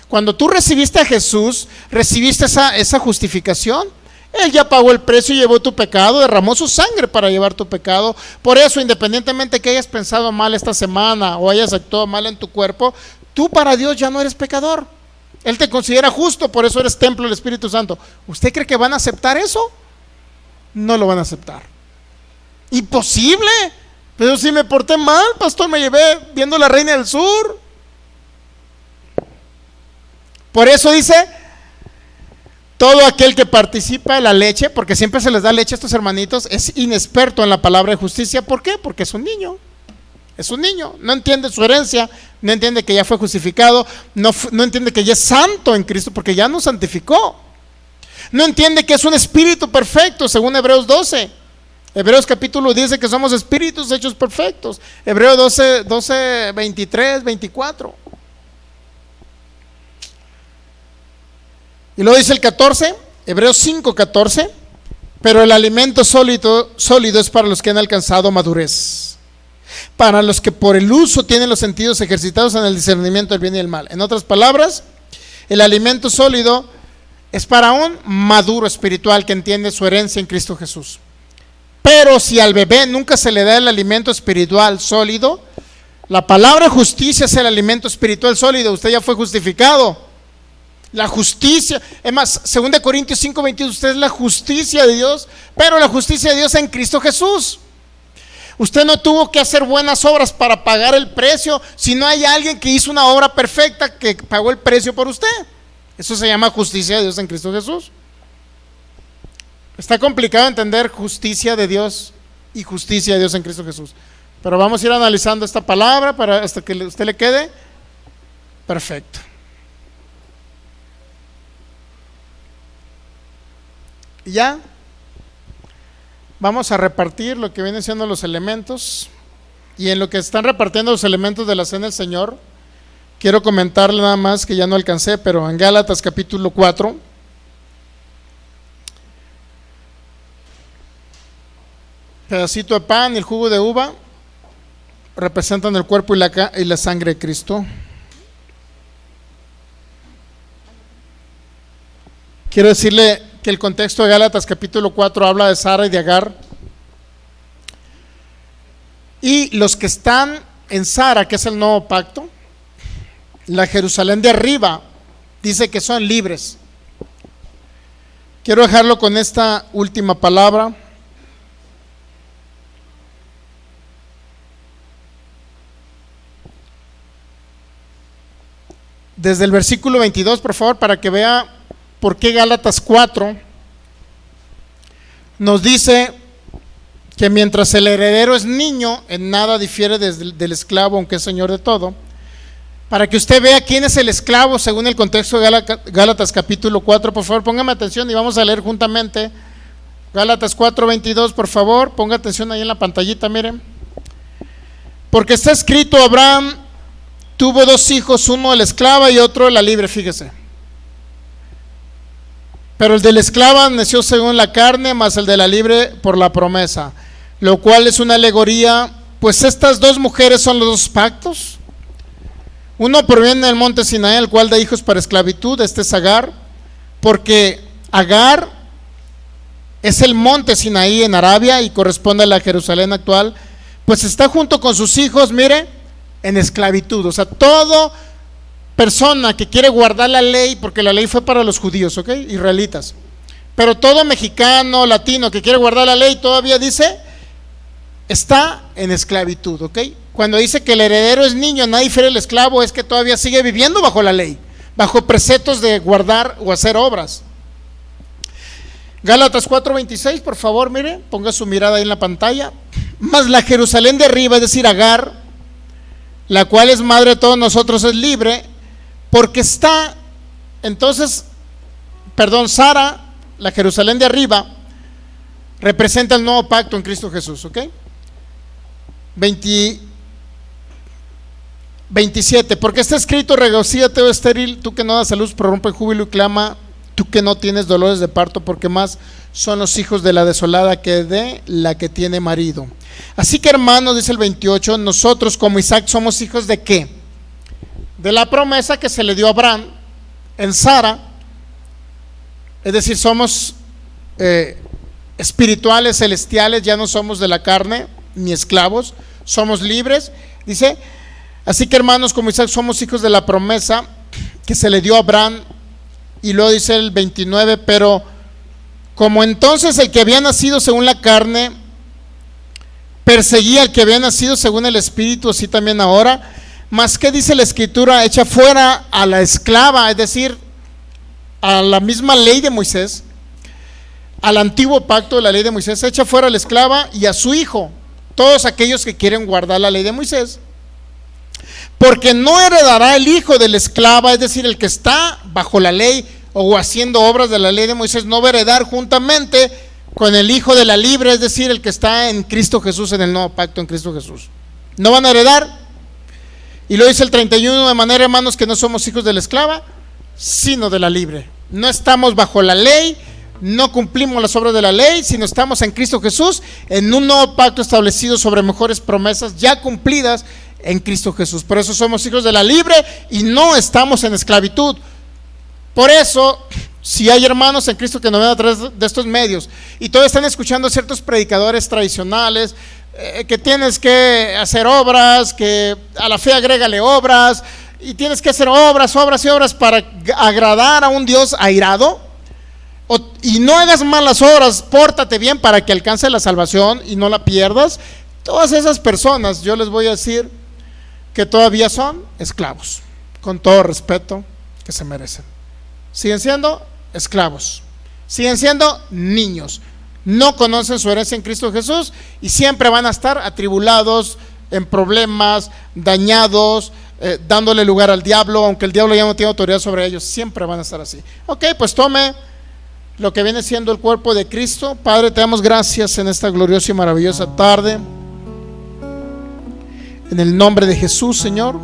Cuando tú recibiste a Jesús, recibiste esa justificación. Él ya pagó el precio y llevó tu pecado, derramó su sangre para llevar tu pecado. Por eso, independientemente que hayas pensado mal esta semana o hayas actuado mal en tu cuerpo, tú para Dios ya no eres pecador. Él te considera justo, por eso eres templo del Espíritu Santo. ¿Usted cree que van a aceptar eso? No lo van a aceptar. Imposible. Pero si me porté mal, pastor, me llevé viendo La Reina del Sur. Por eso dice, todo aquel que participa de la leche, porque siempre se les da leche a estos hermanitos, es inexperto en la palabra de justicia. ¿Por qué? Porque es un niño. Es un niño, no entiende su herencia, no entiende que ya fue justificado, no entiende que ya es santo en Cristo porque ya nos santificó. No entiende que es un espíritu perfecto, según Hebreos 12. Hebreos capítulo 10 dice que somos espíritus hechos perfectos. Hebreos 12, 23, 24. Y luego dice el 14, Hebreos 5, 14. Pero el alimento sólido es para los que han alcanzado madurez, para los que por el uso tienen los sentidos ejercitados en el discernimiento del bien y el mal. En otras palabras, el alimento sólido es para un maduro espiritual que entiende su herencia en Cristo Jesús. Pero si al bebé nunca se le da el alimento espiritual sólido, la palabra justicia es el alimento espiritual sólido. Usted ya fue justificado. La justicia, es más, 2 Corintios 5:22, usted es la justicia de Dios, pero la justicia de Dios en Cristo Jesús. Usted no tuvo que hacer buenas obras para pagar el precio, sino hay alguien que hizo una obra perfecta que pagó el precio por usted. Eso se llama justicia de Dios en Cristo Jesús. Está complicado entender justicia de Dios y justicia de Dios en Cristo Jesús, pero vamos a ir analizando esta palabra hasta que a usted le quede perfecto. Y ya vamos a repartir lo que vienen siendo los elementos. Y en lo que están repartiendo los elementos de la cena del Señor, quiero comentarle nada más que ya no alcancé, pero en Gálatas capítulo 4, pedacito de pan y el jugo de uva representan el cuerpo y la sangre de Cristo. Quiero decirle que el contexto de Gálatas capítulo 4 habla de Sara y de Agar. Y los que están en Sara, que es el nuevo pacto, la Jerusalén de arriba, dice que son libres. Quiero dejarlo con esta última palabra. Desde el versículo 22, por favor, para que vea por qué Gálatas 4 nos dice que mientras el heredero es niño, en nada difiere del esclavo, aunque es señor de todo. Para que usted vea quién es el esclavo según el contexto de Gálatas capítulo 4, por favor, póngame atención y vamos a leer juntamente Gálatas 4:22, por favor, ponga atención ahí en la pantallita, miren. Porque está escrito, Abraham tuvo 2 hijos, uno de la esclava y otro de la libre, fíjese. Pero el de la esclava nació según la carne, mas el de la libre por la promesa, lo cual es una alegoría, pues estas 2 mujeres son los 2 pactos. Uno proviene del monte Sinaí, el cual da hijos para esclavitud, este es Agar, porque Agar es el monte Sinaí en Arabia y corresponde a la Jerusalén actual, pues está junto con sus hijos, mire, en esclavitud. O sea, todo persona que quiere guardar la ley, porque la ley fue para los judíos, ¿ok? Israelitas. Pero todo mexicano, latino que quiere guardar la ley, todavía dice, está en esclavitud, ¿ok? Cuando dice que el heredero es niño, nadie difiere el esclavo, es que todavía sigue viviendo bajo la ley, bajo preceptos de guardar o hacer obras. Gálatas 4:26, por favor, mire, ponga su mirada ahí en la pantalla. Mas la Jerusalén de arriba, es decir, Agar, la cual es madre de todos nosotros, es libre, porque está, entonces, Sara, la Jerusalén de arriba, representa el nuevo pacto en Cristo Jesús, ¿ok? 27, porque está escrito, regocíate, oh estéril, tú que no das a luz, prorrumpe en júbilo y clama, tú que no tienes dolores de parto, porque más son los hijos de la desolada que de la que tiene marido. Así que, hermanos, dice el 28, nosotros como Isaac somos hijos de ¿qué? De la promesa que se le dio a Abraham en Sara, es decir, somos espirituales, celestiales, ya no somos de la carne ni esclavos, somos libres. Dice, así que, hermanos, como Isaac somos hijos de la promesa que se le dio a Abraham. Y luego dice el 29, pero como entonces el que había nacido según la carne perseguía al que había nacido según el espíritu, así también ahora. Mas ¿qué dice la escritura? Echa fuera a la esclava, es decir, a la misma ley de Moisés, al antiguo pacto de la ley de Moisés, echa fuera a la esclava y a su hijo, todos aquellos que quieren guardar la ley de Moisés, porque no heredará el hijo de la esclava, es decir, el que está bajo la ley o haciendo obras de la ley de Moisés, no va a heredar juntamente con el hijo de la libre, es decir, el que está en Cristo Jesús, en el nuevo pacto en Cristo Jesús. No van a heredar. Y lo dice el 31, de manera, hermanos, que no somos hijos de la esclava, sino de la libre. No estamos bajo la ley, no cumplimos las obras de la ley, sino estamos en Cristo Jesús, en un nuevo pacto establecido sobre mejores promesas ya cumplidas en Cristo Jesús. Por eso somos hijos de la libre y no estamos en esclavitud. Por eso, si hay hermanos en Cristo que no ven a través de estos medios y todavía están escuchando a ciertos predicadores tradicionales, que tienes que hacer obras, que a la fe agrégale obras, y tienes que hacer obras y obras para agradar a un Dios airado. Y no hagas malas obras, pórtate bien para que alcance la salvación y no la pierdas. Todas esas personas, yo les voy a decir que todavía son esclavos, con todo respeto que se merecen. Siguen siendo esclavos, siguen siendo niños, no conocen su herencia en Cristo Jesús y siempre van a estar atribulados, en problemas, dañados, dándole lugar al diablo, aunque el diablo ya no tiene autoridad sobre ellos, siempre van a estar así. Ok, pues tome lo que viene siendo el cuerpo de Cristo. Padre, te damos gracias en esta gloriosa y maravillosa tarde, en el nombre de Jesús, Señor.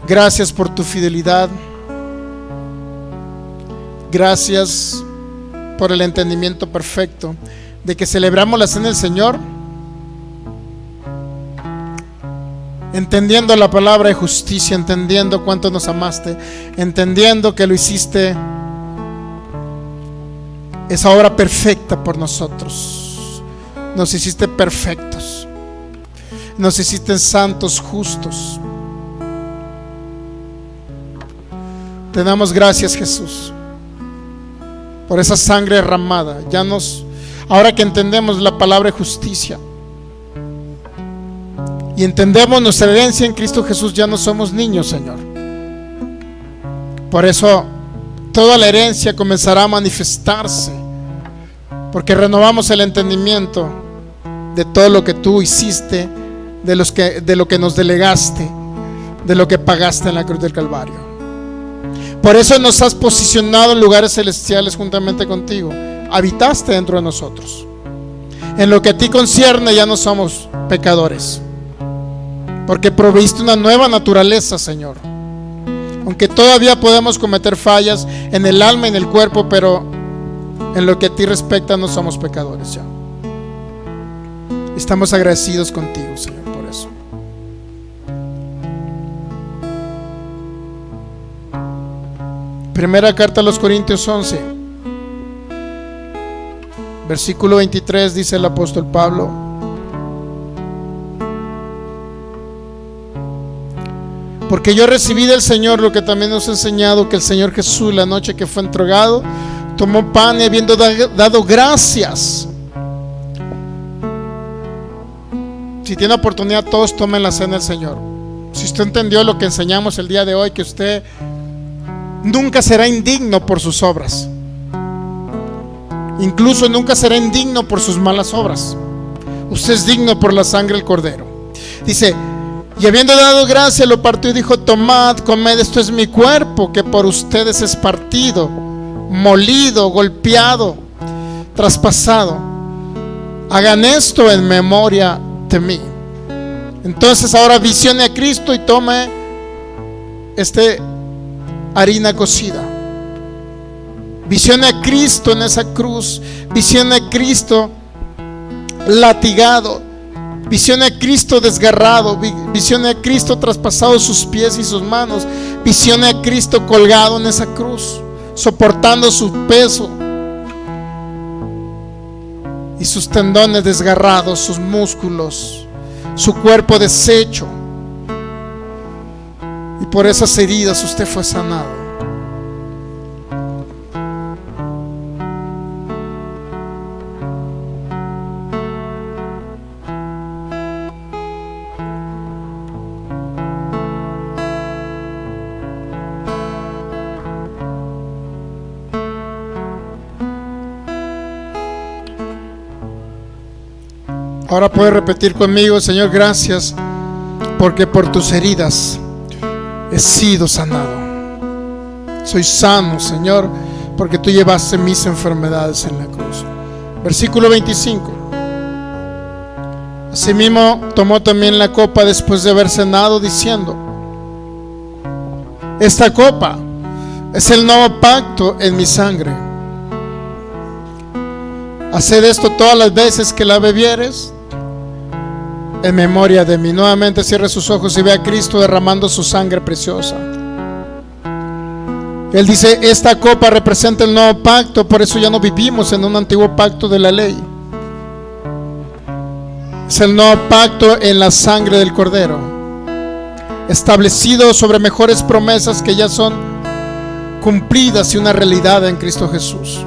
Gracias por tu fidelidad, gracias por el entendimiento perfecto de que celebramos la cena del Señor entendiendo la palabra de justicia, entendiendo cuánto nos amaste, entendiendo que lo hiciste, esa obra perfecta por nosotros. Nos hiciste perfectos, nos hiciste santos, justos. Te damos gracias, Jesús, por esa sangre derramada. Ahora que entendemos la palabra de justicia y entendemos nuestra herencia en Cristo Jesús, ya no somos niños, Señor. Por eso toda la herencia comenzará a manifestarse, porque renovamos el entendimiento de todo lo que tú hiciste, de lo que nos delegaste, de lo que pagaste en la cruz del Calvario. Por eso nos has posicionado en lugares celestiales juntamente contigo. Habitaste dentro de nosotros. En lo que a ti concierne ya no somos pecadores, porque proveíste una nueva naturaleza, Señor. Aunque todavía podemos cometer fallas en el alma y en el cuerpo, pero en lo que a ti respecta no somos pecadores ya. Estamos agradecidos contigo, Señor, por eso. Primera carta a los Corintios 11, versículo 23, dice el apóstol Pablo: porque yo recibí del Señor lo que también nos ha enseñado, que el Señor Jesús, la noche que fue entregado, tomó pan y habiendo dado gracias. Si tiene oportunidad, todos tomen la cena del Señor. Si usted entendió lo que enseñamos el día de hoy, que usted nunca será indigno por sus obras, incluso nunca será indigno por sus malas obras. Usted es digno por la sangre del Cordero. Dice: y habiendo dado gracia, lo partió y dijo: tomad, comed, esto es mi cuerpo, que por ustedes es partido, molido, golpeado, traspasado. Hagan esto en memoria de mí. Entonces ahora visione a Cristo y tome harina cocida. Visione a Cristo en esa cruz. Visione a Cristo latigado. Visione a Cristo desgarrado. Visione a Cristo traspasado sus pies y sus manos. Visione a Cristo colgado en esa cruz, soportando su peso y sus tendones desgarrados, sus músculos, su cuerpo deshecho. Y por esas heridas usted fue sanado. Ahora puede repetir conmigo: Señor, gracias porque por tus heridas he sido sanado. Soy sano, Señor, porque tú llevaste mis enfermedades en la cruz. Versículo 25. Asimismo tomó también la copa después de haber cenado, diciendo: esta copa es el nuevo pacto en mi sangre. Haced esto todas las veces que la bebieres en memoria de mí. Nuevamente cierre sus ojos y ve a Cristo derramando su sangre preciosa. Él dice: esta copa representa el nuevo pacto. Por eso ya no vivimos en un antiguo pacto de la ley. Es el nuevo pacto en la sangre del Cordero. establecido sobre mejores promesas que ya son cumplidas y una realidad en Cristo Jesús.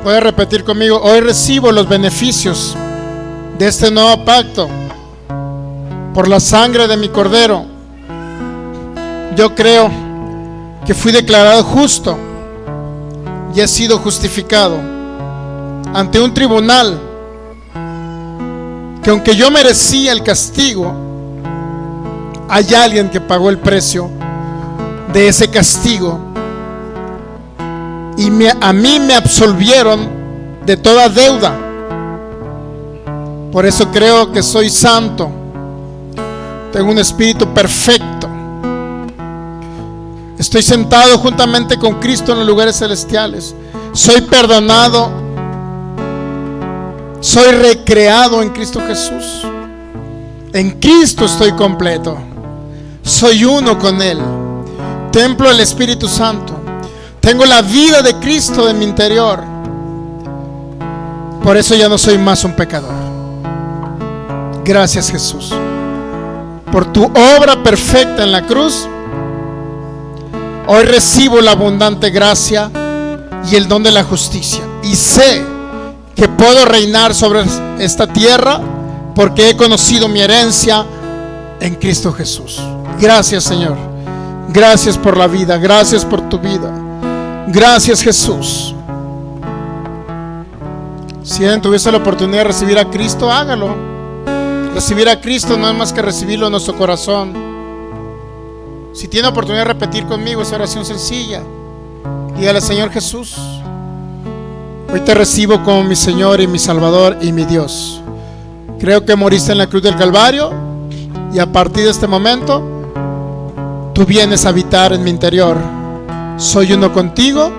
Puede repetir conmigo: hoy recibo los beneficios de este nuevo pacto por la sangre de mi Cordero. Yo creo que fui declarado justo y he sido justificado ante un tribunal que, aunque yo merecía el castigo, hay alguien que pagó el precio de ese castigo y a mí me absolvieron de toda deuda. Por eso creo que soy santo, tengo un espíritu perfecto, estoy sentado juntamente con Cristo en los lugares celestiales, soy perdonado, soy recreado en Cristo Jesús. En Cristo estoy completo, soy uno con Él, templo del Espíritu Santo, tengo la vida de Cristo en mi interior. Por eso ya no soy más un pecador. Gracias, Jesús, por tu obra perfecta en la cruz. Hoy recibo la abundante gracia y el don de la justicia, y sé que puedo reinar sobre esta tierra porque he conocido mi herencia en Cristo Jesús. Gracias, Señor. Gracias por la vida, gracias por tu vida. Gracias, Jesús. Si alguien tuviese la oportunidad de recibir a Cristo, hágalo. Recibir a Cristo no es más que recibirlo en nuestro corazón. Si tiene oportunidad de repetir conmigo esa oración sencilla, dígale: Señor Jesús, hoy te recibo como mi Señor y mi Salvador y mi Dios. Creo que moriste en la cruz del Calvario y a partir de este momento tú vienes a habitar en mi interior. Soy uno contigo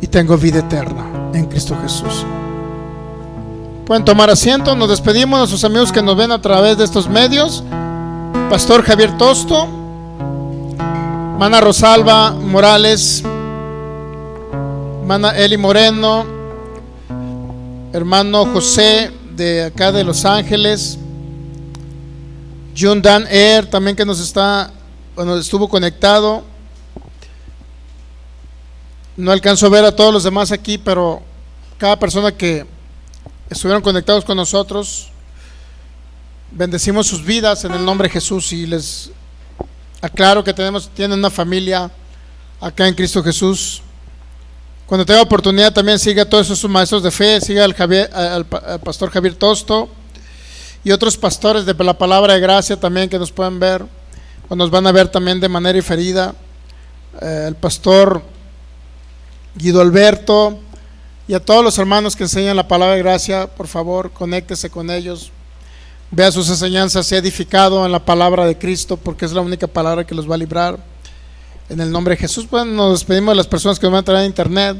y tengo vida eterna en Cristo Jesús. Pueden tomar asiento. Nos despedimos de nuestros amigos que nos ven a través de estos medios. Pastor Javier Tosto, Mana Rosalba Morales, Mana Eli Moreno, hermano José de acá de Los Ángeles, John Dan Air también, que estuvo conectado. No alcanzo a ver a todos los demás aquí, pero cada persona que estuvieron conectados con nosotros, bendecimos sus vidas en el nombre de Jesús. Y les aclaro que tienen una familia acá en Cristo Jesús. Cuando tenga oportunidad también siga a todos esos maestros de fe, siga al pastor Javier Tosto y otros pastores de la palabra de gracia también que nos pueden ver o nos van a ver también de manera diferida. El pastor Guido Alberto y a todos los hermanos que enseñan la palabra de gracia, por favor, conéctese con ellos, vea sus enseñanzas, sea edificado en la palabra de Cristo, porque es la única palabra que los va a librar. En el nombre de Jesús. Pues nos despedimos de las personas que nos van a traer a internet.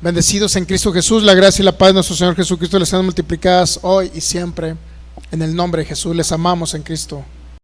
Bendecidos en Cristo Jesús. La gracia y la paz de nuestro Señor Jesucristo les sean multiplicadas hoy y siempre. En el nombre de Jesús. Les amamos en Cristo.